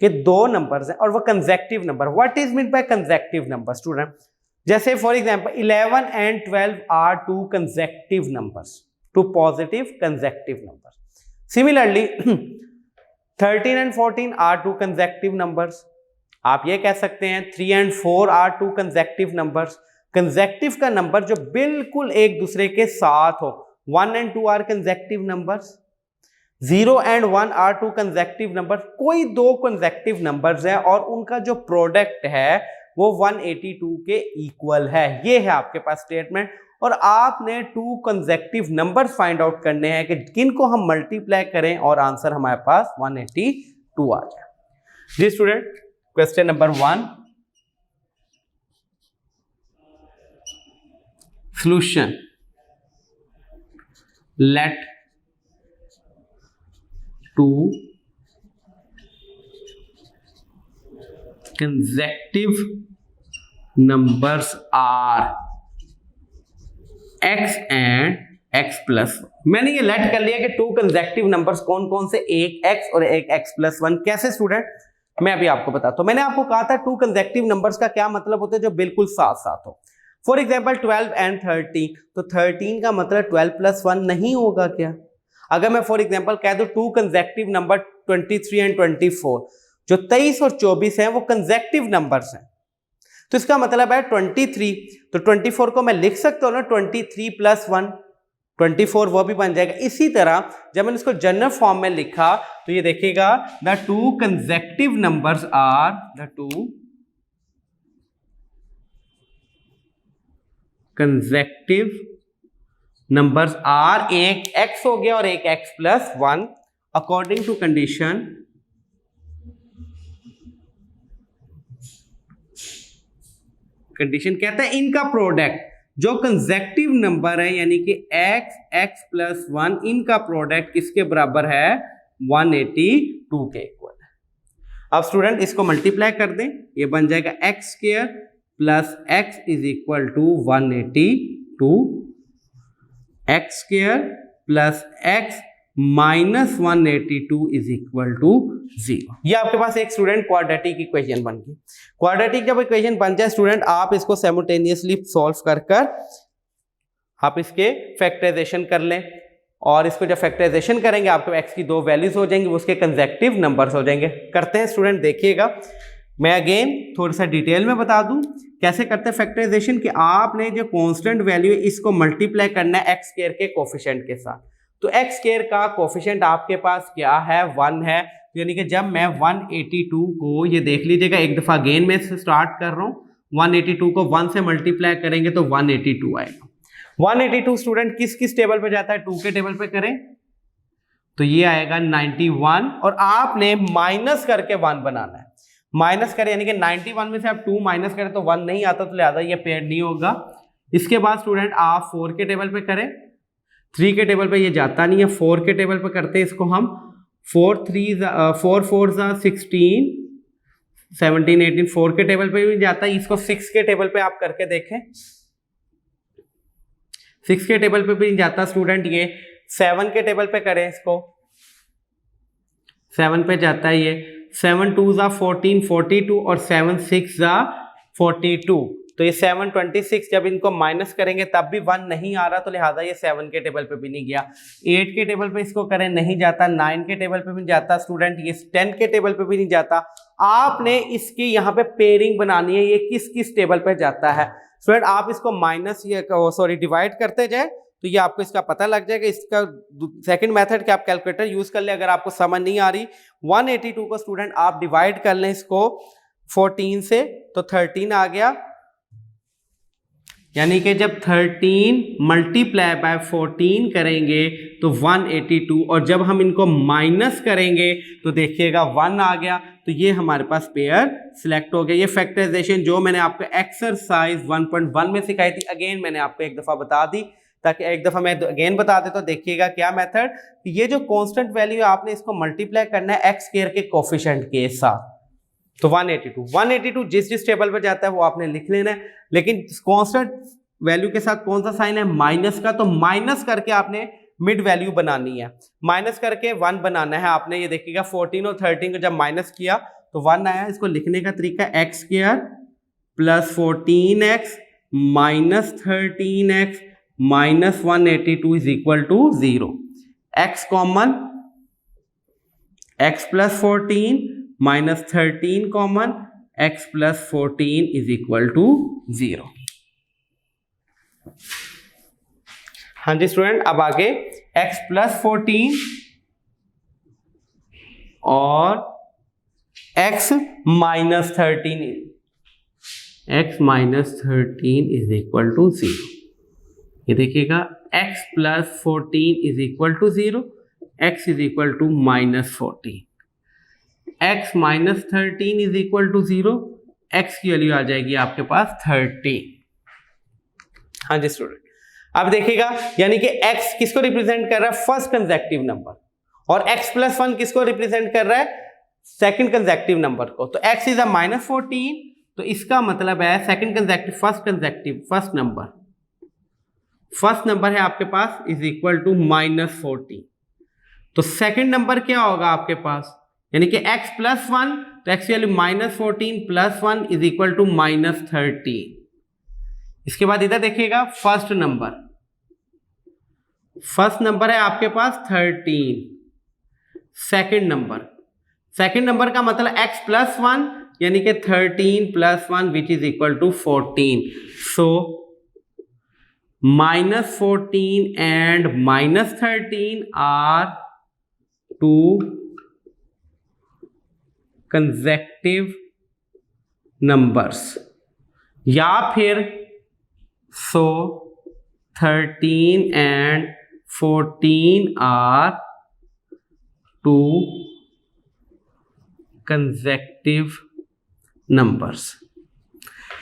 कि दो नंबर्स हैं और वो consecutive number. What is mean by consecutive number student? जैसे for example 11 and 12 are two consecutive numbers, two positive consecutive numbers. Similarly 13 and 14 are two consecutive numbers. आप ये कह सकते हैं 3 and 4 are two consecutive numbers. Consecutive का नंबर जो बिल्कुल एक दूसरे के साथ हो, 1 and 2 are consecutive numbers. 0 and 1 are two consecutive number. कोई दो कंसेक्टिव नंबर्स है और उनका जो प्रोडक्ट है वो 182 के इक्वल है। ये है आपके पास स्टेटमेंट, और आपने two consecutive numbers find out करने हैं कि किनको हम मल्टीप्लाई करें और आंसर हमारे पास 182 आ जाए। जी student, question number 1, solution. Let two consecutive numbers are x and x plus 1। मैंने ये लेट कर लिया कि टू कंसेक्टिव नंबर्स कौन कौन से, एक x और एक x प्लस 1। कैसे स्टूडेंट? मैं अभी आपको बताता हूं। मैंने आपको कहा था टू कंसेक्टिव नंबर्स का क्या मतलब होता है, जो बिल्कुल साथ साथ हो। फॉर एग्जाम्पल 12 एंड 13, तो 13 का मतलब 12 प्लस 1 नहीं होगा क्या? अगर मैं फॉर एग्जाम्पल कह दूं टू कंसेक्टिव नंबर 23 एंड 24, जो 23 और 24 हैं वो कंसेक्टिव नंबर्स हैं, तो इसका मतलब है 23, तो 24 को मैं लिख सकता हूं ना 23 प्लस 1, 24 वो भी बन जाएगा। इसी तरह जब मैंने इसको जनरल फॉर्म में लिखा तो ये देखिएगा, the two consecutive numbers are, the two consecutive numbers are, एक x हो गया और एक x plus 1, according to condition कहता है इनका प्रोडक्ट, जो कंसेक्टिव नंबर है यानी कि x प्लस 1, इनका प्रोडक्ट किसके बराबर है? 182 के इक्वल है। अब स्टूडेंट इसको मल्टीप्लाई कर दें, ये बन जाएगा x square plus x is equal to 182, x square plus x minus 182 is equal to 0। ये आपके पास एक स्टूडेंट क्वाड्रेटिक इक्वेशन बन गई। क्वाड्रेटिक जब इक्वेशन बन जाए स्टूडेंट, आप इसको साइमल्टेनियसली सॉल्व कर आप इसके फैक्टराइजेशन कर लें, और इसको जब फैक्टराइजेशन करेंगे आपके x की दो वैल्यूज हो जाएंगी, वो उसके कंसेक्टिव नंबर्स हो जाएंगे। करते हैं स्टूडेंट, देखिएगा। मैं अगेन थोड़ा सा डिटेल में बता दूं कैसे करते हैं फैक्टराइजेशन, कि आपने जो कांस्टेंट वैल्यू है इसको मल्टीप्लाई करना है x स्क्वायर के कोफिशिएंट के साथ। तो x स्क्वायर का कोफिशिएंट आपके पास क्या है? 1 है। यानी कि जब मैं 182 को, ये देख लीजिएगा एक दफा अगेन मैं स्टार्ट कर रहा हूँ, 182 को 1 से मल्टीप्लाई करेंगे तो 182 आएगा। 182 स्टूडेंट किस किस टेबल पे जाता है? 2 के टेबल पे करें तो ये आएगा 91, और आपने माइनस करके 1 बनाना है। माइनस करें यानी कि 91 में से आप 2 माइनस करें तो 1 नहीं आता, तो लिहाजा ये पेयर नहीं होगा। इसके बाद स्टूडेंट आप 4 के टेबल पे करें, 3 के टेबल पे ये जाता नहीं है। 4 के टेबल पे करते हैं इसको हम, 4 4 16 17 18, 4 के टेबल पे भी जाता है। इसको 6 के टेबल पे आप करके देखें, 6 के टेबल पे भी नहीं जाता स्टूडेंट। ये 7 के टेबल पे करें, इसको 7 पे जाता है ये। 7 2 14 42 और 7 6 42। तो ये 726 जब इनको माइनस करेंगे तब भी 1 नहीं आ रहा, तो लिहाजा ये 7 के टेबल पे भी नहीं गया। 8 के टेबल पे इसको करें नहीं जाता, 9 के टेबल पे भी नहीं जाता स्टूडेंट, ये 10 के टेबल पे भी नहीं जाता। आपने इसकी यहाँ पे पेयरिंग बनानी है, ये किस किस टेबल पे जाता है स्टूडेंट। आप इसको माइनस डिवाइड करते जाए तो ये आपको इसका पता लग जाएगा। इसका सेकंड मेथड कि आप कैलकुलेटर यूज कर ले, अगर आपको समझ नहीं आ रही। 182 को स्टूडेंट आप डिवाइड कर लें इसको 14 से, तो 13 आ गया, यानी कि जब 13 मल्टीप्लाई बाय 14 करेंगे तो 182, और जब हम इनको माइनस करेंगे तो देखिएगा 1 आ गया, तो ये हमारे पास पेयर सिलेक्ट हो गया। ये फैक्टराइजेशन जो मैंने आपको एक्सरसाइज 1.1 में सिखाई थी, अगेन मैंने आपको एक दफा बता दी, ताकि एक दफा मैं अगेन बता दे तो देखिएगा क्या मेथड। ये जो कांस्टेंट वैल्यू है आपने इसको मल्टीप्लाई करना है एक्स स्क्वायर के कोफिशिएंट के साथ, तो 182 जिस टेबल पर जाता है वो आपने लिख लेना है, लेकिन कांस्टेंट वैल्यू के साथ कौन सा साइन है, माइनस का, तो माइनस करके आपने मिड वैल्यू बनानी है, माइनस करके 1 बनाना है आपने। ये देखिएगा 14 और 13 को जब माइनस किया तो 1 आया। इसको लिखने का तरीका x square plus 14x minus 13x minus 182 is equal to 0। x common, x plus 14 minus 13 common, x plus 14 is equal to 0। हाँ जी स्टूडेंट, अब आगे x प्लस 14 और x minus 13, x minus 13 is equal to 0। ये देखिएगा x plus 14 is equal to 0, x is equal to minus 14, x minus 13 is equal to 0, x की वैल्यू आ जाएगी आपके पास 13। हाँ जी स्टूडेंट, अब देखिएगा यानी कि x किसको रिप्रेजेंट कर रहा है, फर्स्ट कंसेक्टिव नंबर, और x प्लस 1 किसको रिप्रेजेंट कर रहा है, सेकंड कंसेक्टिव नंबर को। तो x इज अ माइनस 14, तो इसका मतलब है सेकंड कंसेक्टिव फर्स्ट नंबर है आपके पास इज इक्वल टू माइनस 14। तो सेकंड नंबर क्या होगा आपके पास, यानी कि x प्लस 1, तो x की value minus 14 plus 1 is equal to minus 13। इसके बाद इधर देखिएगा फर्स्ट नंबर है आपके पास 13। सेकंड नंबर का मतलब x प्लस 1 यानी कि 13 plus 1 which is equal to 14। So minus 14 and minus 13 are two consecutive numbers, या फिर so 13 and 14 are two consecutive numbers,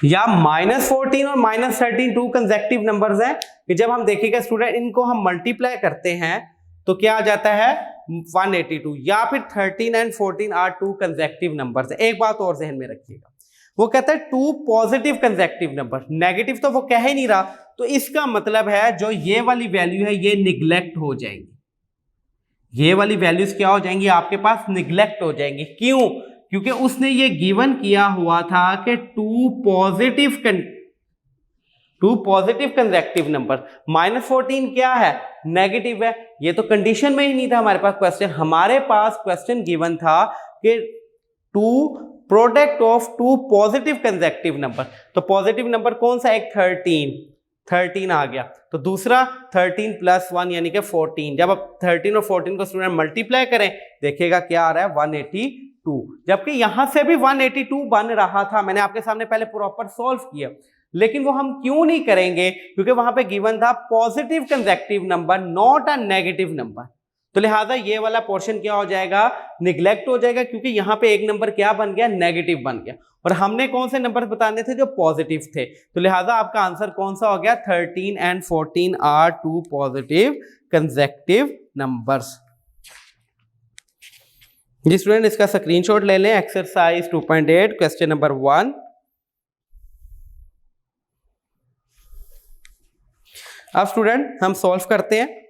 या माइनस 14 और माइनस 13 टू कंसेक्टिव नंबर्स हैं कि जब हम देखिएगा स्टूडेंट इनको हम मल्टीप्लाई करते हैं तो क्या आ जाता है 182, या फिर 13 and 14 are two consecutive numbers. एक बात और ज़हन में रखिएगा, वो कहता है two positive consecutive number, negative तो वो कह ही नहीं रहा, तो इसका मतलब है जो ये वाली वैल्यू है ये निगलेक्ट हो जाएंगी, ये वाली वैल्यूज क्या हो जाएंगी आपके पास, निगलेक्ट हो जाएंगी। क्यों, क्योंकि उसने ये गिवन किया हुआ था कि two positive consecutive number, minus 14 क्या है, नेगेटिव है। ये तो कंडीशन में ही नहीं था हमारे पास क्वेश्चन, हमारे पास क्वेश्चन गिवन था कि two product of two positive consecutive number, तो पॉजिटिव नंबर कौन सा, एक 13 आ गया, तो दूसरा 13 प्लस 1 यानी कि 14। जब आप 13 और 14 को स्टूडेंट मल्टीप्लाई करें देखिएगा क्या आ रहा है 182, जबकि यहां से भी 182 बन रहा था, मैंने आपके सामने पहले प्रॉपर सॉल्व किया, लेकिन वो हम क्यों नहीं करेंगे, क्योंकि वहां पे गिवन था positive consecutive number not a negative number, तो लिहाजा ये वाला पोर्शन क्या हो जाएगा, निगलेक्ट हो जाएगा, क्योंकि यहां पे एक नंबर क्या बन गया, नेगेटिव बन गया, और हमने कौन से नंबर बताने थे जो पॉजिटिव थे, तो लिहाजा आपका आंसर कौन सा हो गया, 13 and 14 are two positive consecutive numbers. जी स्टूडेंट, इसका स्क्रीनशॉट ले लें, एक्सरसाइज 2.8 क्वेश्चन नंबर 1। अब स्टूडेंट हम सॉल्व करते हैं।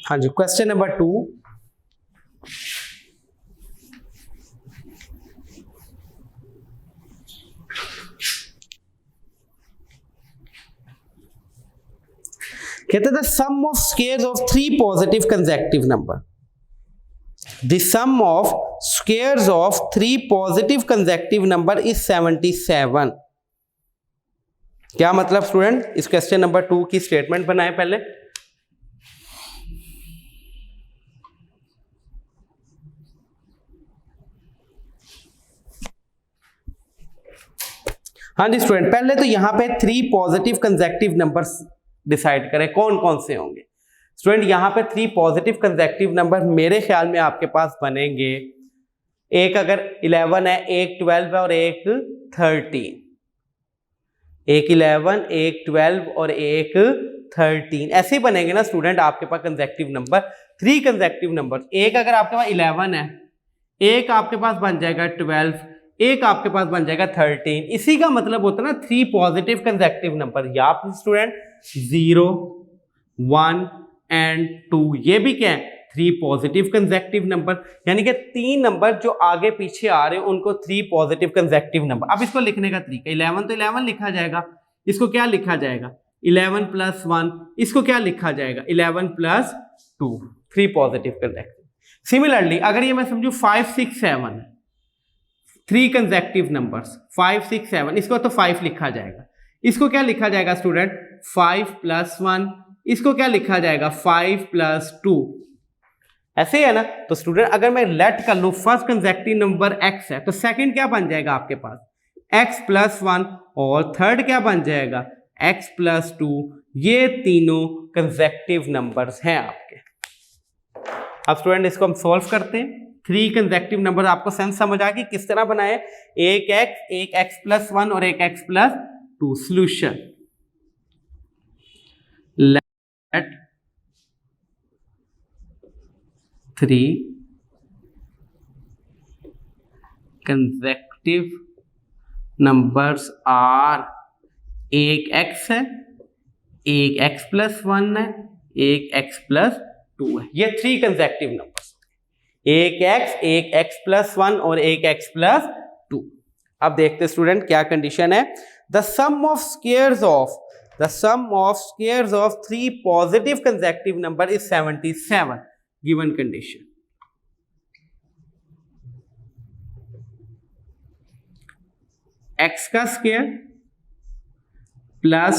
हाँ जी, क्वेश्चन नंबर 2। कहते the sum of squares of 3 positive consecutive number, the sum of squares of 3 positive consecutive number is 77। क्या मतलब स्टूडेंट? इस क्वेश्चन नंबर 2 की स्टेटमेंट बनाए पहले। हाँ जी स्टूडेंट, पहले तो यहां पे 3 पॉजिटिव कंसेक्यूटिव नंबर्स डिसाइड करें कौन कौन से होंगे। स्टूडेंट यहां पे 3 पॉजिटिव कंसेक्यूटिव नंबर मेरे ख्याल में आपके पास बनेंगे, एक अगर 11 है, एक 12 है और एक 13। एक 11, एक 12 और एक 13 ऐसे ही बनेंगे ना स्टूडेंट आपके पास कंसेक्यूटिव नंबर, 3 कंसेक्यूटिव नंबर। एक अगर आपके पास 11 है, एक आपके पास बन जाएगा 12, एक आपके पास बन जाएगा 13। इसी का मतलब होता है ना 3 पॉजिटिव कंसेक्यूटिव नंबर। या स्टूडेंट 0, 1 एंड 2 ये भी क्या है? 3 पॉजिटिव कंसेक्यूटिव नंबर, यानी कि 3 नंबर जो आगे पीछे आ रहे हैं उनको 3 पॉजिटिव कंसेक्यूटिव नंबर। अब इसको लिखने का तरीका, 11 तो 11 लिखा जाएगा, इसको क्या लिखा जाएगा? 11 + 1, इसको क्या लिखा जाएगा? 11 + 2, 3 पॉजिटिव कंसेक्यूटिव। सिमिलरली अगर ये मैं समझू 5, 6, 7 3 कंसेक्यूटिव नंबर्स 5, 6, 7, इसको तो 5 लिखा जाएगा, इसको क्या लिखा जाएगा स्टूडेंट? 5 + 1, इसको क्या लिखा जाएगा? 5 + 2। ऐसे है ना? तो स्टूडेंट अगर मैं लेट कर लूं फर्स्ट कंसेक्यूटिव नंबर x है, तो सेकंड क्या बन जाएगा आपके पास? x + 1, और थर्ड क्या बन जाएगा? x + 2। ये तीनों कंसेक्यूटिव नंबर्स हैं आपके। अब स्टूडेंट इसको हम सॉल्व करते हैं। 3 कंसेक्यूटिव नंबर आपको सेंस समझ आ गई किस तरह बनाए? एक x + 1 और एक x + 2। Solution, let 3 consecutive numbers are, एक x है, एक x + 1 है, एक x + 2 है। ये 3 कंसेक्यूटिव नंबर्स, एक x + 1 और एक x + 2। अब देखते स्टूडेंट क्या कंडीशन है। The sum of squares of 3 positive consecutive number is 77 given condition. x का स्क्वायर प्लस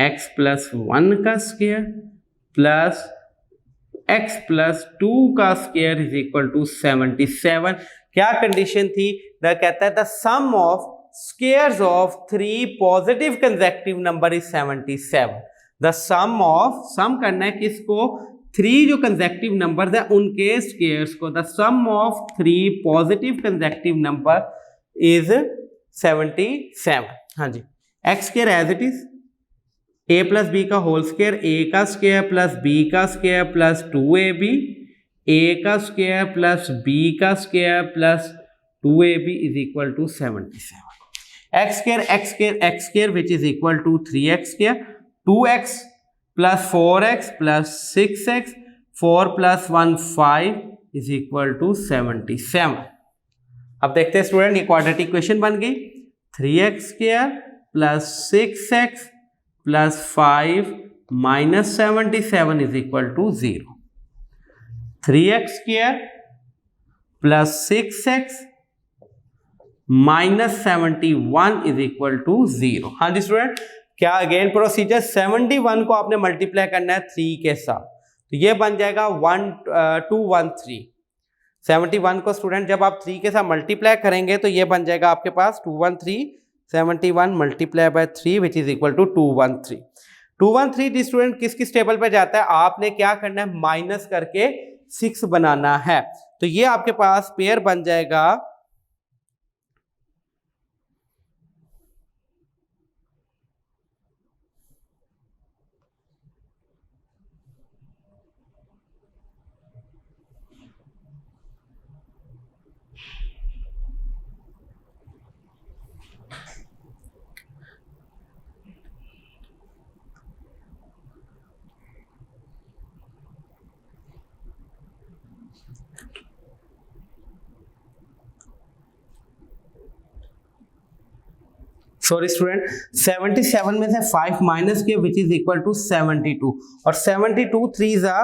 x + 1 का स्क्वायर प्लस x + 2 का स्क्वायर इज इक्वल टू 77। क्या कंडीशन थी? कहता है the sum of squares of 3 positive consecutive number is 77। The sum करना है किसको? 3 जो कंसेक्यूटिव नंबर्स है उनके स्क्वायर्स को। The sum of 3 positive consecutive number is 77। हाँ जी, x square as it is, a + b का होल स्क्वायर, a का स्क्वायर प्लस b का स्क्वायर प्लस 2ab, a का स्क्वायर प्लस b का square plus 2ab is equal to 77। x square which is equal to 3x square, 2x plus 4x plus 6x, 4 + 1 5 is equal to 77। अब देखते हैं स्टूडेंट ये क्वाड्रेटिक इक्वेशन बन गई। 3x square plus 6x plus 5 minus 77 is equal to 0। 3x square plus 6x minus 71 is equal to 0। हाँ जी स्टूडेंट, क्या अगेन प्रोसीजर? 71 को आपने मल्टीप्लाई करना है 3 के साथ, तो ये बन जाएगा 213। 71 को स्टूडेंट जब आप 3 के साथ मल्टीप्लाई करेंगे तो ये बन जाएगा आपके पास 213, 71 multiply by 3 which is equal to 213। 213 student किस किस टेबल पे जाता है? आपने क्या करना है? माइनस करके 6 बनाना है, तो ये आपके पास पेयर बन जाएगा सॉरी स्टूडेंट, 77 में से 5 माइनस किया विच इज इक्वल टू 72, और 72 3 जा,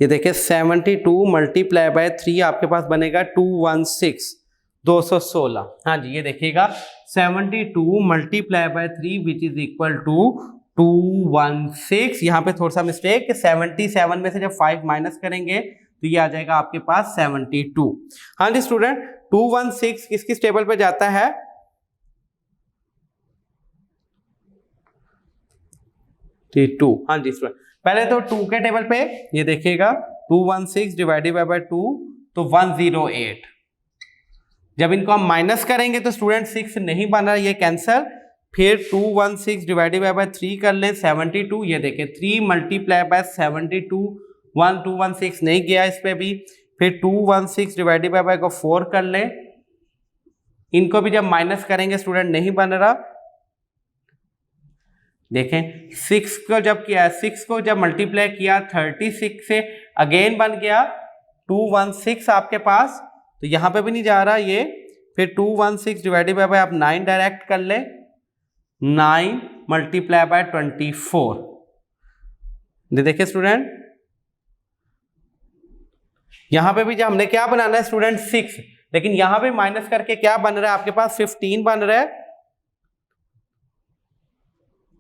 ये देखिए 72 मल्टीप्लाई बाय 3 आपके पास बनेगा 216, 216। हाँ जी, ये देखिएगा 72 multiply by 3 which is equal to 216। यहाँ पे थोड़ा सा मिस्टेक, 77 में से जब 5 माइनस करेंगे तो ये आ जाएगा आपके पास 72। हाँ जी स्टूडेंट, 216 किस किस टेबल पे जाता है? T2। हाँ जी स्टूडेंट, पहले तो 2 के टेबल पे ये देखिएगा 216 डिवाइडेड बाय 2 तो 108। जब इनको हम माइनस करेंगे तो स्टूडेंट 6 नहीं बन रहा, ये कैंसल। फिर 216 डिवाइडेड बाय 3 कर लें 72, ये देखिए 3 मल्टीप्लाई बाय 72, 1216 नहीं गया इस पे भी। फिर 216 डिवाइडेड बाय को 4 कर लें, इनको भी जब माइनस करेंगे स्टूडेंट नहीं बन रहा। देखें 6 को जब किया, 6 को जब मल्टीप्लाई किया 36 से अगेन बन गया 216 आपके पास, तो यहां पे भी नहीं जा रहा ये। फिर 216 डिवाइडेड बाय आप 9 डायरेक्ट कर ले, 9 मल्टीप्लाई बाय 24। देखिए स्टूडेंट, यहां पे भी जब हमने क्या बनाना है स्टूडेंट 6, लेकिन यहां पे माइनस करके क्या बन रहा है आपके पास 15 बन रहा है।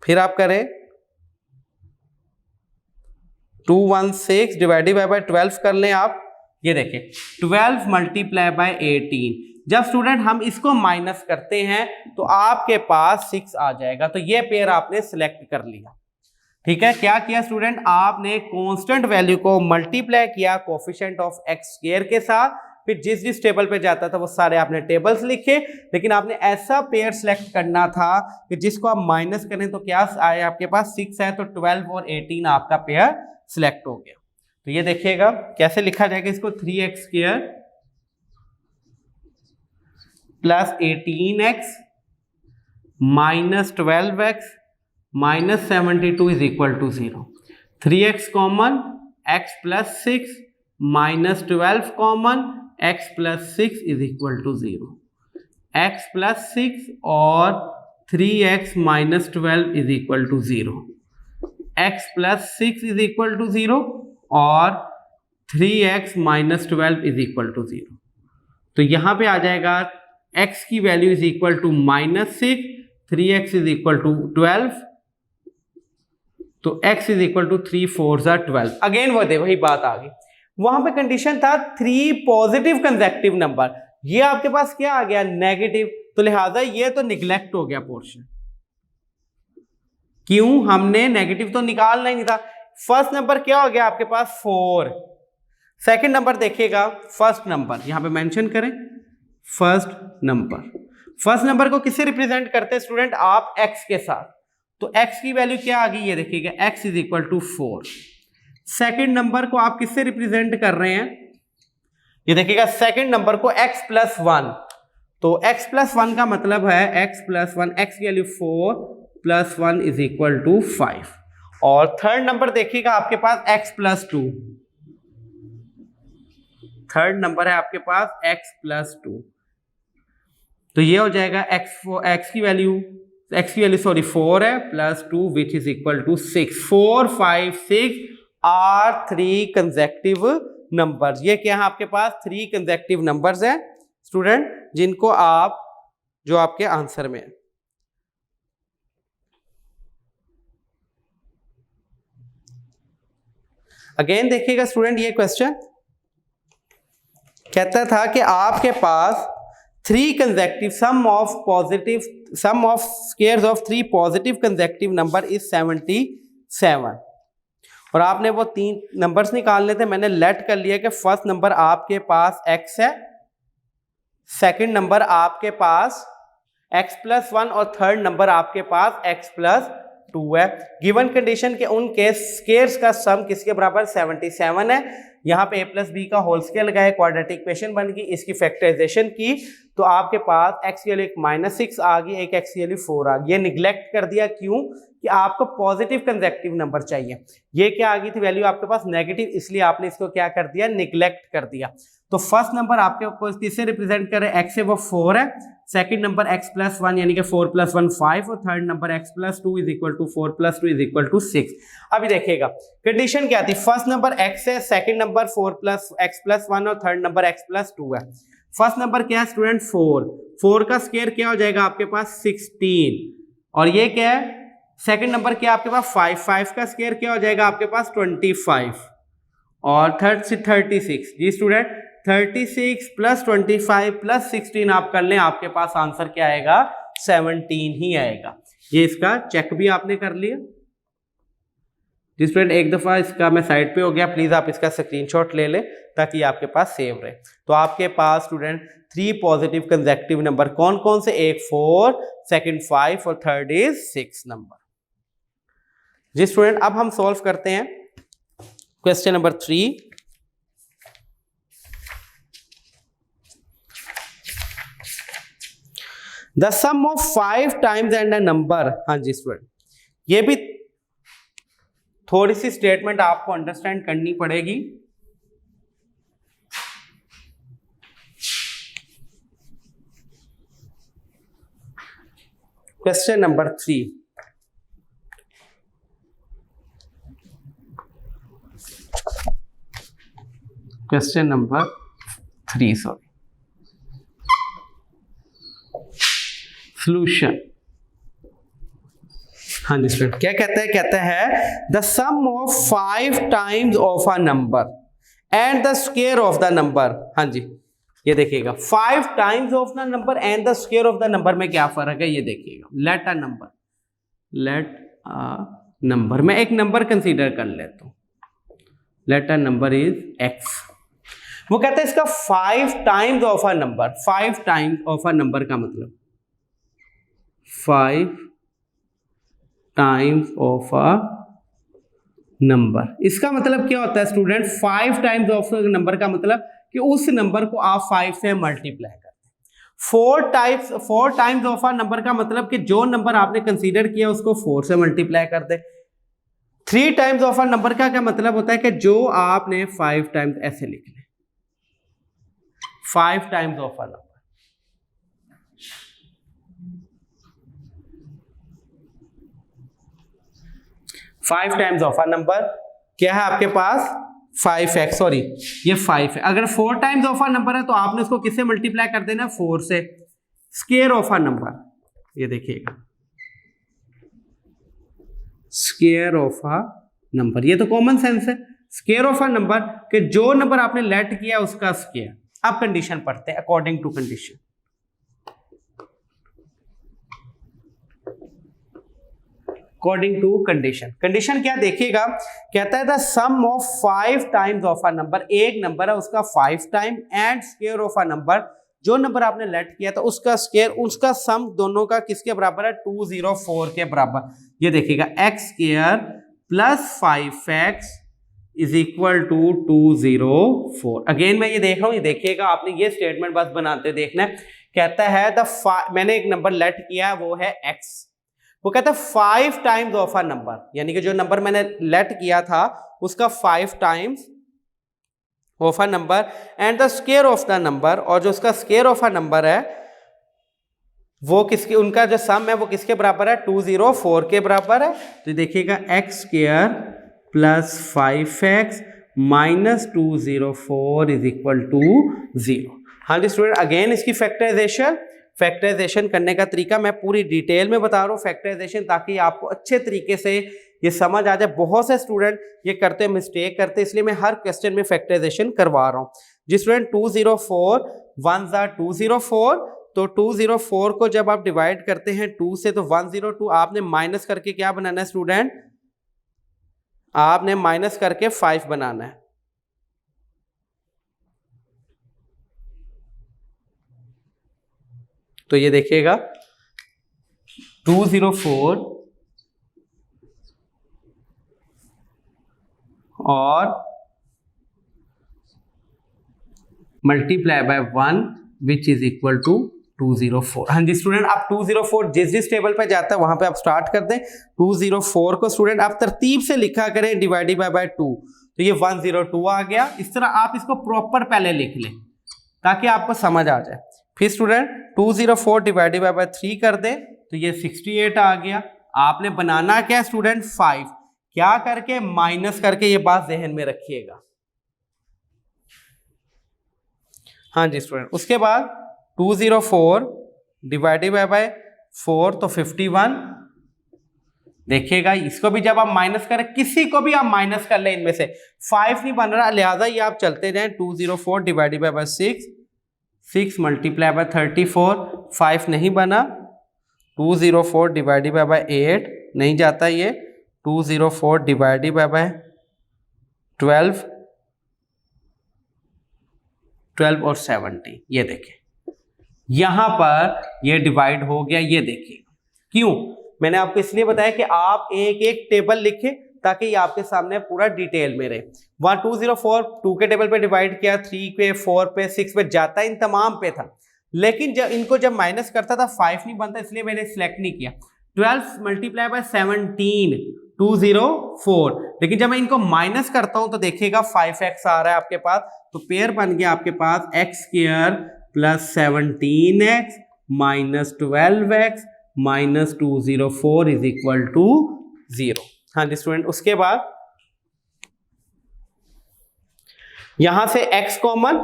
फिर आप करें 216 डिवाइडेड बाय 12 कर लें आप, ये देखिए 12 मल्टीप्लाई बाय 18। जब स्टूडेंट हम इसको माइनस करते हैं तो आपके पास 6 आ जाएगा। तो ये पेयर आपने सिलेक्ट कर लिया, ठीक है। क्या किया स्टूडेंट, आपने कांस्टेंट वैल्यू को मल्टीप्लाई किया कोएफिशिएंट ऑफ एक्स स्क्वायर के साथ, फिर जिस जिस टेबल पे जाता था वो सारे आपने टेबल्स लिखे, लेकिन आपने ऐसा पेयर सिलेक्ट करना था कि जिसको आप माइनस करें तो क्या आए आपके पास 6 है, तो 12 और 18 आपका पेयर सिलेक्ट हो गया। तो ये देखिएगा कैसे लिखा जाएगा इसको, 3x square plus 18x minus 12x minus 72 is equal to 0। 3x common, x plus 6 minus 12 common, x plus 6 is equal to 0। x plus 6 और 3x minus 12 is equal to 0। x plus 6 is equal to 0 और 3x minus 12 is equal to 0। तो यहां पे आ जाएगा x की value is equal to -6, 3x is equal to 12, तो x is equal to 3 4 12। Again वही बात आ गई, वहां पे कंडीशन था 3 पॉजिटिव कंसेक्टिव नंबर, ये आपके पास क्या आ गया नेगेटिव, तो लिहाजा ये तो निगलेक्ट हो गया पोर्शन। क्यों, हमने नेगेटिव तो निकालना ही नहीं था। फर्स्ट नंबर क्या हो गया आपके पास 4, सेकंड नंबर देखिएगा फर्स्ट नंबर, यहां पे मेंशन करें फर्स्ट नंबर को किससे रिप्रेजेंट करते हैं स्टूडेंट आप, x के साथ। तो x की वैल्यू क्या आ गई, ये देखिएगा x is equal to 4। Second number को आप किससे रिप्रेजेंट कर रहे हैं, ये देखिएगा सेकेंड नंबर को x प्लस 1, तो x प्लस 1 का मतलब है x प्लस 1, x की value 4 plus 1 is equal to 5। और थर्ड नंबर देखिएगा आपके पास x प्लस 2, थर्ड नंबर है आपके पास x प्लस 2, तो ये हो जाएगा x की वैल्यू सॉरी 4 है plus 2 which is equal to 6। 4 5 6 are 3 consecutive numbers. ये क्या है आपके पास 3 कंसेक्टिव नंबर्स हैं स्टूडेंट, जिनको आप जो आपके आंसर में है। अगेन देखिएगा स्टूडेंट, ये क्वेश्चन कहता था कि आपके पास 3 consecutive sum of squares of 3 positive consecutive number is 77, और आपने वो 3 नंबर्स निकालने थे। मैंने लेट कर लिया कि फर्स्ट नंबर आपके पास x है, सेकंड नंबर आपके पास x प्लस 1 और थर्ड नंबर आपके पास x प्लस 2 है। गिवन कंडीशन के उनके स्क्वायर्स का सम किसके बराबर 77 है। यहाँ पे a प्लस बी का होल स्क्वायर लगाए, क्वाड्रेटिक इक्वेशन बन गई, इसकी फैक्टराइजेशन की तो आपके पास x की वैल्यू -6 आ गई, एक x की वैल्यू 4 आ गई। ये निगलेक्ट कर दिया, क्यों कि आपको पॉजिटिव कंसेक्टिव नंबर चाहिए। ये क्या आ गई थी वैल्यू आपके पास नेगेटिव, इसलिए आपने इसको क्या कर दिया निगलेक्ट कर दिया। तो फर्स्ट नंबर आपके किससे रिप्रेजेंट करे, x से वो 4 है, सेकंड नंबर x प्लस 1 यानी कि 4 प्लस 1 5 और third number x plus 2 is equal to 4 plus 2 is equal to 6। अभी देखिएगा कंडीशन क्या थी, फर्स्ट नंबर x है, second number 4 plus x plus 1 और थर्ड नंबर x प्लस 2 है। फर्स्ट नंबर क्या है स्टूडेंट 4 का स्क्वायर क्या हो जाएगा आपके पास 16, और ये क्या है सेकंड नंबर क्या आपके पास 5 का स्क्वायर क्या हो जाएगा आपके पास 25, और थर्ड से 36। जी स्टूडेंट 36 प्लस 25 प्लस 16 आप कर लें, आपके पास आंसर क्या आएगा 17 ही आएगा। ये इसका चेक भी आपने कर लिया। जी स्टूडेंट एक दफ़ा इसका मैं साइड पे हो गया, प्लीज़ आप इसका स्क्रीनशॉट ले लें ताकि आपके पास सेव रहे। तो आपके पास स्टूडेंट 3 पॉजिटिव कंसेक्टिव नंबर कौन कौन से, एक 4, सेकंड 5 और थर्ड इज 6 नंबर। जी स्टूडेंट अब हम सॉल्व करते हैं question number 3। The sum of 5 times and a number. हाँ जी स्टूडेंट ये भी थोड़ी सी स्टेटमेंट आपको अंडरस्टैंड करनी पड़ेगी। Question number 3, question number 3 sorry solution. हाँ जी स्टूडेंट क्या कहता है the sum of 5 times of a number and the square of the number. हाँ जी ये देखिएगा 5 times of the number and the square of the number में क्या फर्क है, ये देखिएगा। लेट अ नंबर मैं एक नंबर कंसीडर कर लेता हूं, let a number is x। वो कहता है इसका 5 times of a number, 5 times of a number का मतलब 5 टाइम्स ऑफ अ नंबर। इसका मतलब क्या होता है स्टूडेंट, 5 टाइम्स ऑफ नंबर का मतलब कि उस नंबर को आप 5 से मल्टीप्लाई करते हैं। 4 टाइम्स ऑफ अ नंबर का मतलब कि जो नंबर आपने कंसीडर किया उसको 4 से मल्टीप्लाई कर दे। 3 टाइम्स ऑफ अ नंबर का क्या मतलब होता है कि जो आपने 5 टाइम्स, ऐसे लिख ले 5 times of a number. Five times of a number क्या है आपके पास 5x, सॉरी ये 5 है। अगर 4 टाइम्स ऑफ अ नंबर है तो आपने उसको किससे मल्टीप्लाई कर देना, 4 से। स्क्वायर ऑफ अ नंबर, ये देखिएगा स्क्वायर ऑफ अ नंबर, ये तो कॉमन सेंस है। स्क्वायर ऑफ अ नंबर कि जो नंबर आपने लेट किया उसका स्क्वायर। अब कंडीशन पढ़ते हैं according to condition. According to condition, condition क्या देखिएगा, कहता है the sum of 5 times of a number, एक नंबर है उसका 5 time and square of a number, जो नंबर आपने लेट किया था उसका स्क्वायर, उसका सम दोनों का किसके बराबर है 204 के बराबर। ये देखिएगा x square plus 5x is equal to 204। Again मैं ये देख रहा हूं, ये देखिएगा आपने ये स्टेटमेंट बस बनाते देखना है। कहता है मैंने एक नंबर लेट किया वो है x, वो कहता है 5 टाइम्स ऑफ अ नंबर, यानी कि जो नंबर मैंने लेट किया था उसका 5 times of a number and the square of the number, और जो उसका स्क्वायर ऑफ अ नंबर है वो किसके, उनका जो सम है वो किसके बराबर है 204 के बराबर है। तो देखिएगा x square plus 5x minus 204 is equal to 0। हाँ जी स्टूडेंट अगेन इसकी फैक्टराइजेशन करने का तरीका मैं पूरी डिटेल में बता रहा हूँ फैक्टराइजेशन, ताकि आपको अच्छे तरीके से ये समझ आ जाए। बहुत से स्टूडेंट ये करते मिस्टेक करते, इसलिए मैं हर क्वेश्चन में फैक्टराइजेशन करवा रहा हूँ। जी स्टूडेंट 204 1 ज़ा 204, तो 204 को जब आप डिवाइड करते हैं 2 से तो 102, आपने माइनस करके क्या बनाना है स्टूडेंट, आपने माइनस करके 5 बनाना है। तो ये देखिएगा 204 और multiply by 1 which is equal to 204। हाँ जी स्टूडेंट आप 204 जिस टेबल पे जाता है वहां पे आप स्टार्ट कर दें। 204 को स्टूडेंट आप तरतीब से लिखा करें डिवाइडेड बाय 2, तो ये 102 आ गया। इस तरह आप इसको प्रॉपर पहले लिख लें ताकि आपको समझ आ जाए। फिर स्टूडेंट 204 डिवाइडेड बाय 3 कर दे तो ये 68 आ गया। आपने बनाना क्या स्टूडेंट 5, क्या करके माइनस करके, ये बात जहन में रखिएगा। हाँ जी स्टूडेंट, उसके बाद 204 डिवाइडेड बाय 4 तो 51। देखिएगा इसको भी जब आप माइनस करें, किसी को भी आप माइनस कर ले इनमें से 5 नहीं बन रहा, लिहाजा ये आप चलते जाएं। 204 डिवाइडेड बाय 6, 6 मल्टीप्लाई बाय 34, 5 नहीं बना। 204 डिवाइडेड बाय 8 नहीं जाता ये। 204 डिवाइडेड बाय 12, 12 और 70, ये देखें यहां पर ये डिवाइड हो गया। ये देखिए क्यों, मैंने आपको इसलिए बताया कि आप एक एक टेबल लिखें ताकि ये आपके सामने पूरा डिटेल में रहे। वहां 204 2 के टेबल पे डिवाइड किया, 3 पे, 4 पे, 6 पे जाता, इन तमाम पे था। लेकिन जब माइनस करता था 5 नहीं बनता, इसलिए मैंने सिलेक्ट नहीं किया। 12 मल्टीप्लाई बाय 17 204, लेकिन जब मैं इनको माइनस करता हूं तो देखिएगा 5x आ रहा है आपके पास, तो पेयर बन गया आपके पास x² plus 17x minus 12x minus 204 is equal to 0। हाँ जी स्टूडेंट, उसके बाद यहां से x कॉमन,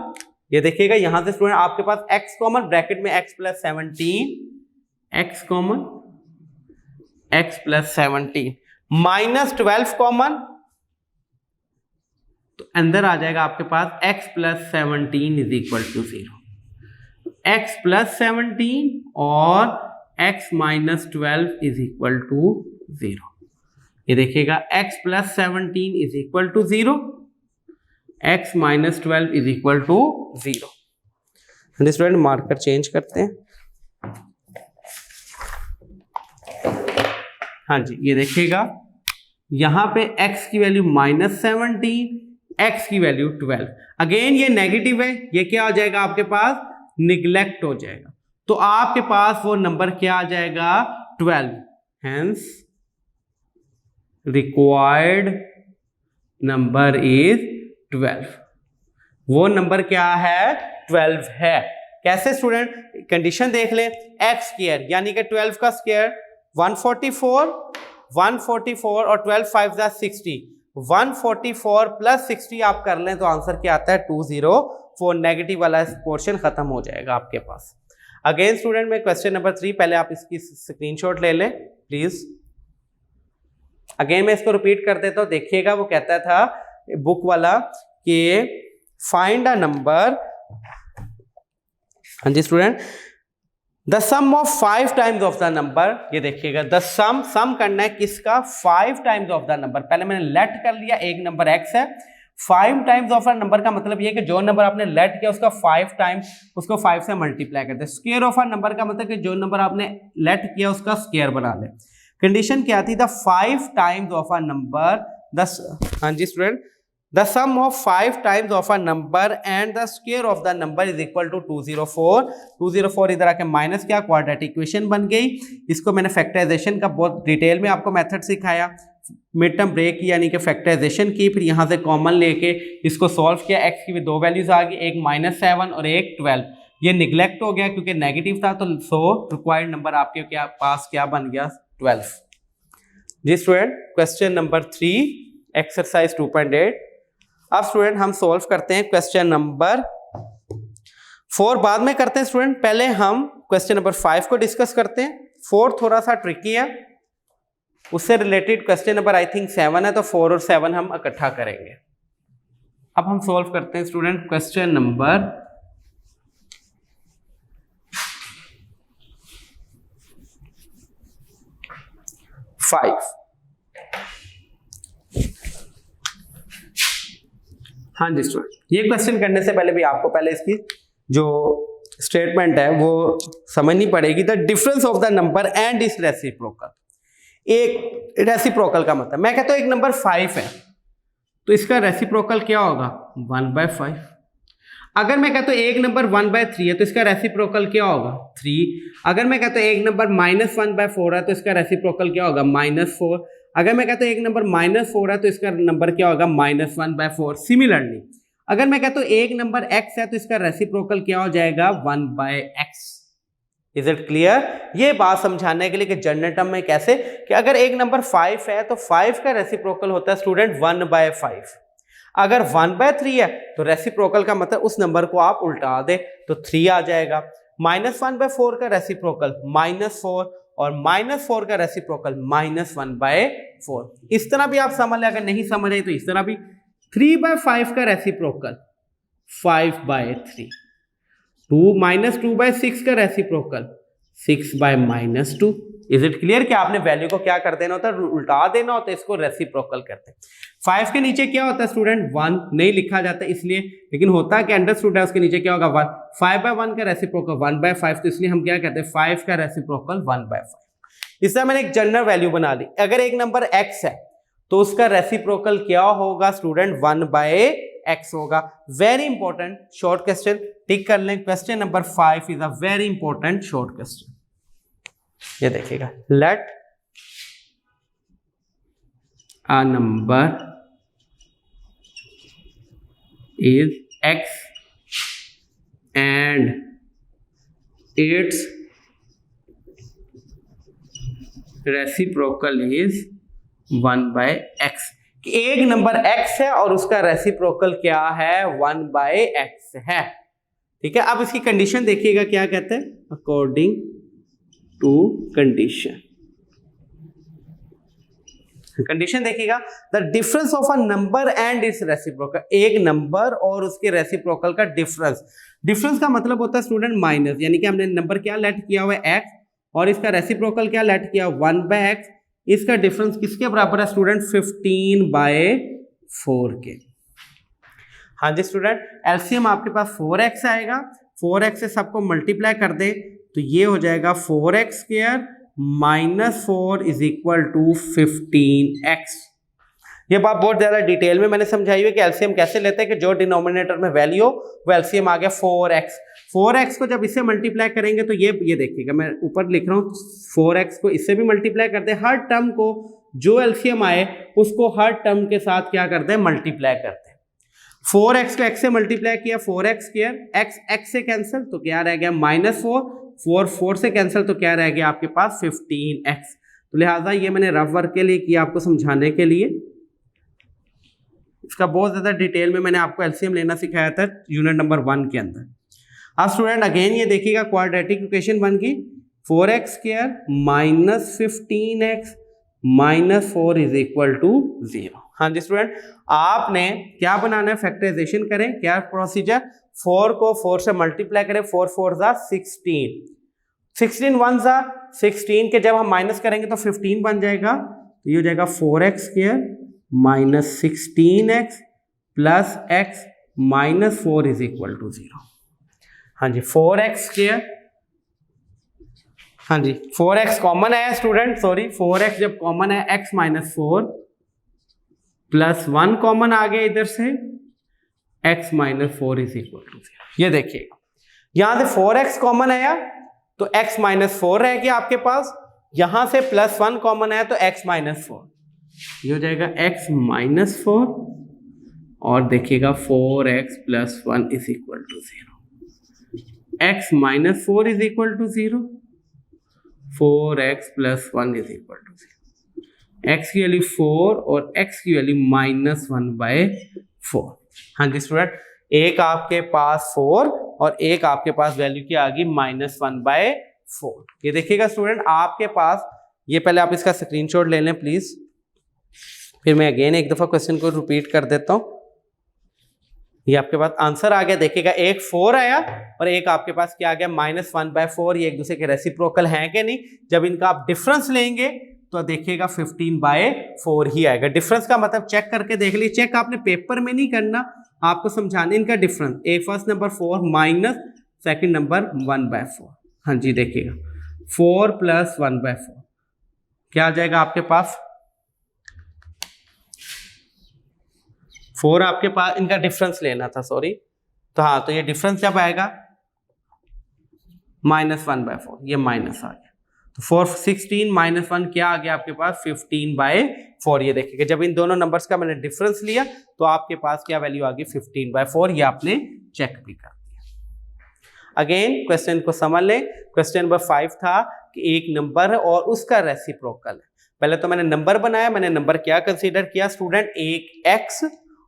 ये देखिएगा यहां से स्टूडेंट आपके पास x कॉमन, ब्रैकेट में x plus 17, x common, x plus 17 minus 12 common, तो अंदर आ जाएगा आपके पास x plus 17 is equal to 0। x plus 17 और x minus 12 is equal to 0। ये देखिएगा x plus 17 is equal to 0, x minus 12 is equal to 0। Student marker change करते हैं। हाँ जी, ये देखिएगा यहां पे x की वैल्यू माइनस 17, x की वैल्यू 12। अगेन ये नेगेटिव है, ये क्या हो जाएगा आपके पास, निग्लेक्ट हो जाएगा। तो आपके पास वो नंबर क्या आ जाएगा, 12। Hence required number is 12। वो नंबर क्या है, 12 है। कैसे स्टूडेंट, कंडीशन देख ले, x स्क्वायर यानी कि 12 का स्क्वायर 144, 144 और 12 5 60, 144 प्लस 60 आप कर लें तो आंसर क्या आता है, 204। नेगेटिव वाला पोर्शन खत्म हो जाएगा आपके पास। अगेन स्टूडेंट में क्वेश्चन नंबर 3, पहले आप इसकी स्क्रीनशॉट ले लें प्लीज। अगेन मैं इसको रिपीट कर देता हूं, देखिएगा वो कहता था बुक वाला कि फाइंड अ नंबर, हाँ जी student, the sum of 5 times of the number. ये देखिएगा द सम करना है किसका, 5 टाइम्स ऑफ द नंबर। पहले मैंने लेट कर लिया, एक नंबर x है, 5 टाइम्स ऑफ अ नंबर का मतलब ये है कि जो नंबर आपने लेट किया उसका 5 टाइम्स, उसको 5 से मल्टीप्लाई करते हैं। स्क्वायर ऑफ अ नंबर का मतलब कि जो नंबर आपने लेट किया उसका स्क्वायर बना ले। कंडीशन क्या थी, the 5 times of a number, हाँ जी student, the sum of 5 times of a number and the square of the number is equal to 204। 204 इधर आके माइनस क्या, क्वाड्रेटिक इक्वेशन बन गई। इसको मैंने फैक्टराइजेशन का बहुत डिटेल में आपको मेथड सिखाया, मिड टर्म ब्रेक की यानी कि फैक्टराइजेशन की, फिर यहाँ से कॉमन लेके इसको सॉल्व किया। x की भी 2 वैल्यूज आ गई, एक -7 और एक 12। ये निगलेक्ट हो गया क्योंकि नेगेटिव था, तो सो रिक्वायर्ड नंबर आपके क्या पास क्या बन गया, 12। जी स्टूडेंट, क्वेश्चन नंबर 3 एक्सरसाइज 2.8। अब स्टूडेंट हम सॉल्व करते हैं क्वेश्चन नंबर 4, बाद में करते हैं स्टूडेंट। पहले हम क्वेश्चन नंबर 5 को डिस्कस करते हैं। 4 थोड़ा सा ट्रिकी है, उससे related question number I think 7 है, तो 4 और 7 हम इकट्ठा करेंगे। अब हम सॉल्व करते हैं स्टूडेंट क्वेश्चन नंबर 5। हाँ जी स्टूडेंट, ये क्वेश्चन करने से पहले भी आपको पहले इसकी जो स्टेटमेंट है वो समझनी पड़ेगी। The difference of the number and इस रेसिप्रोकल। एक रेसिप्रोकल का मतलब, मैं कहता हूं एक नंबर 5 है तो इसका रेसिप्रोकल क्या होगा, 1/5। अगर मैं कहता हूं एक नंबर 1/3 है तो इसका रेसिप्रोकल क्या होगा, 3। अगर मैं कहता हूं एक नंबर -1/4 है तो इसका रेसिप्रोकल क्या होगा, -4। अगर मैं कहता हूं एक नंबर -4 है तो इसका नंबर क्या होगा, -1/4। सिमिलरली अगर मैं कहता हूं एक नंबर x है तो इसका रेसिप्रोकल क्या हो जाएगा 1/x। Is it clear? ये बात समझाने के लिए कि जनरल टर्म में कैसे कि अगर एक नंबर 5 है तो 5 का रेसिप्रोकल होता है स्टूडेंट 1/5। अगर 1/3 है तो रेसिप्रोकल का मतलब उस नंबर को आप उल्टा दे तो 3 आ जाएगा। -1/4 का रेसिप्रोकल -4 और -4 का रेसिप्रोकल -1/4। इस तरह भी आप समझ लें, अगर नहीं समझ रहे तो इस तरह भी 3/5 का रेसिप्रोकल 5/3, 2/6 का रेसिप्रोकल 6/-2। इज इट क्लियर कि आपने वैल्यू को क्या कर देना होता है, उल्टा देना होता है, इसको रेसिप्रोकल करते हैं। 5 के नीचे क्या होता है स्टूडेंट 1 नहीं लिखा जाता इसलिए, लेकिन होता है कि अंडरस्टूड है, उसके नीचे क्या होगा 1। 5/1 का रेसिप्रोकल 1/5, तो इसलिए हम क्या कहते हैं 5 का रेसिप्रोकल 1/5। इससे मैंने एक जनरल वैल्यू बना ली। अगर एक नंबर x है तो उसका रेसिप्रोकल क्या होगा स्टूडेंट 1/x होगा। वेरी इंपॉर्टेंट शॉर्ट क्वेश्चन, टिक कर लें। Question number 5 is a very important short question. ये देखिएगा, late a number is x and its reciprocal is 1/x। कि एक नंबर x है और उसका रेसिप्रोकल क्या है 1/x है। ठीक है, अब इसकी कंडीशन देखिएगा क्या कहते हैं, अकॉर्डिंग टू कंडीशन। कंडीशन देखिएगा, the difference of a number and it's reciprocal. एक नंबर और उसके रेसिप्रोकल का डिफरेंस। डिफरेंस का मतलब होता है स्टूडेंट माइनस, यानी कि हमने नंबर क्या लेट किया हुआ है x और इसका रेसिप्रोकल क्या लेट किया 1/x। इसका डिफरेंस किसके बराबर है स्टूडेंट 15/4 के। हाँ जी स्टूडेंट, एलसीएम आपके पास 4x आएगा, 4x से सबको मल्टीप्लाई कर दे तो ये हो जाएगा 4x square -4 is equal to 15x। ये बात बहुत ज्यादा डिटेल में मैंने समझाई हुई कि एलसीएम कैसे लेते हैं, कि जो डिनोमिनेटर में वैल्यू हो वो एलसीएम आ गया 4x। 4x को जब इससे मल्टीप्लाई करेंगे तो ये देखिएगा, मैं ऊपर लिख रहा हूँ 4x को इससे भी मल्टीप्लाई करते हैं। हर टर्म को जो एलसीएम आए उसको हर टर्म के साथ क्या करते हैं, मल्टीप्लाई करते हैं। 4x को x से मल्टीप्लाई किया 4x स्क्वायर, x से कैंसिल तो क्या रह गया -4, 4 से कैंसिल तो क्या रह गया आपके पास 15x। तो लिहाजा ये मैंने रफ वर्क के लिए किया आपको समझाने के लिए। इसका बहुत ज्यादा डिटेल में मैंने आपको एलसीएम लेना सिखाया था यूनिट नंबर 1 के अंदर। अब स्टूडेंट अगेन ये देखिएगा, क्वाड्रेटिक इक्वेशन बन गई 4x square -15x -4 is equal to 0। हाँ जी स्टूडेंट, आपने क्या बनाना है, फैक्टराइजेशन करें। क्या प्रोसीजर, 4 को 4 से मल्टीप्लाई करें, 4 4 जा 16, 16 1 जा 16 के जब हम माइनस करेंगे तो 15 बन जाएगा। तो ये हो जाएगा 4x square -16x plus x -4 is equal to 0। हाँ जी 4x स्क्वायर, हाँ जी 4x कॉमन है स्टूडेंट, सॉरी 4x जब कॉमन है x -4 प्लस 1 कॉमन आ गया इधर से, x -4 इज इक्वल टू 0। ये देखिएगा यहां से 4x कॉमन आया तो x -4 रह गया आपके पास, यहां से +1 कॉमन आया तो x -4, ये हो जाएगा x -4 और देखिएगा 4x + 1 is equal to 0। x -4 is equal to 0, 4x + 1 is equal to 0। x की वैल्यू 4 और x की वैल्यू -1/4। हाँ जी स्टूडेंट, एक आपके पास 4 और एक आपके पास वैल्यू की आ गई -1/4। ये देखिएगा स्टूडेंट आपके पास, ये पहले आप इसका स्क्रीनशॉट ले लें प्लीज, फिर मैं अगेन एक दफा क्वेश्चन को रिपीट कर देता हूं। ये आपके पास आंसर आ गया, देखिएगा एक 4 आया और एक आपके पास क्या आ गया -1/4। ये एक दूसरे के रेसिप्रोकल हैं कि नहीं, जब इनका आप डिफरेंस लेंगे तो देखिएगा 15/4 ही आएगा। डिफरेंस का मतलब चेक करके देख लीजिए, चेक आपने पेपर में नहीं करना, आपको समझाने इनका डिफरेंस। एक first number 4 minus second number 1/4। हाँ जी देखिएगा 4 + 1/4 क्या आ जाएगा आपके पास 4 आपके पास, इनका डिफरेंस लेना था सॉरी। तो हाँ, तो ये डिफरेंस जब आएगा -1/4, ये माइनस आ गया तो 416 माइनस 1 क्या आ गया आपके पास 15/4। ये देखिएगा जब इन दोनों नंबर्स का मैंने डिफरेंस लिया तो आपके पास क्या वैल्यू आ गई 15/4। ये आपने चेक भी कर दिया। अगेन क्वेश्चन को समझ लें। क्वेश्चन नंबर 5 था कि एक नंबर है और उसका रेसिप्रोकल है। पहले तो मैंने नंबर बनाया, मैंने नंबर क्या कंसीडर किया स्टूडेंट, एक x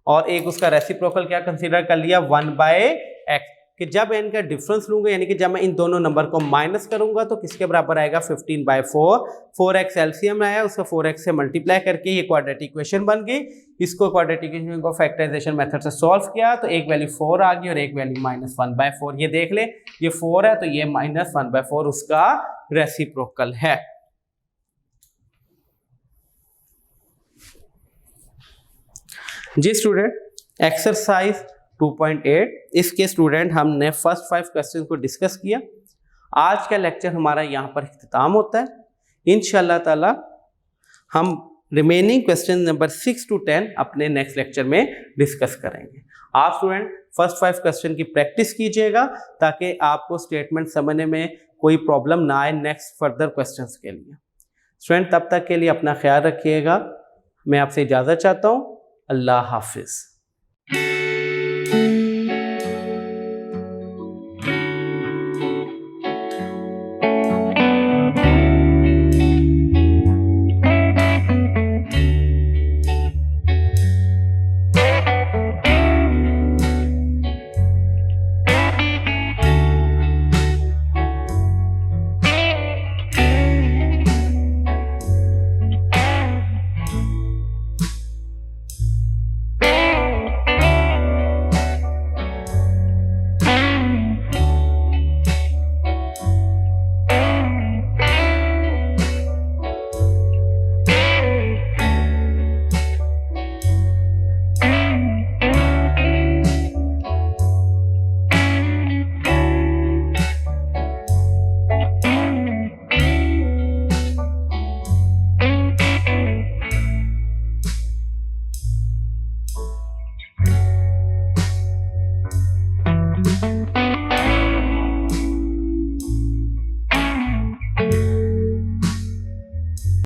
और एक उसका रेसिप्रोकल क्या कंसीडर कर लिया 1/x। कि जब इनका डिफरेंस लूंगा यानी कि जब मैं इन दोनों नंबर को माइनस करूंगा तो किसके बराबर आएगा 15/4। 4x एलसीएम आया, उसका 4x से मल्टीप्लाई करके ये क्वाड्रेटिक इक्वेशन बन गई। इसको क्वाड्रेटिक इक्वेशन को फैक्टराइजेशन मेथड से सॉल्व किया तो एक वैल्यू 4 आ गई और एक वैल्यू -1/4। ये देख ले ये 4 है तो ये -1/4 उसका रेसिप्रोकल है। जी स्टूडेंट एक्सरसाइज 2.8 इसके स्टूडेंट हमने फर्स्ट 5 क्वेश्चन को डिस्कस किया। आज का लेक्चर हमारा यहाँ पर इख्तिताम होता है। इंशाल्लाह ताला हम रिमेनिंग क्वेश्चन नंबर 6 to 10 अपने नेक्स्ट लेक्चर में डिस्कस करेंगे। आप स्टूडेंट फर्स्ट 5 क्वेश्चन की प्रैक्टिस कीजिएगा ताकि आपको स्टेटमेंट समझने में कोई प्रॉब्लम ना आए नेक्स्ट फर्दर क्वेश्चंस के लिए। स्टूडेंट तब तक के लिए अपना ख्याल रखिएगा। मैं आपसे इजाज़त चाहता हूँ। अल्लाह हाफिज़।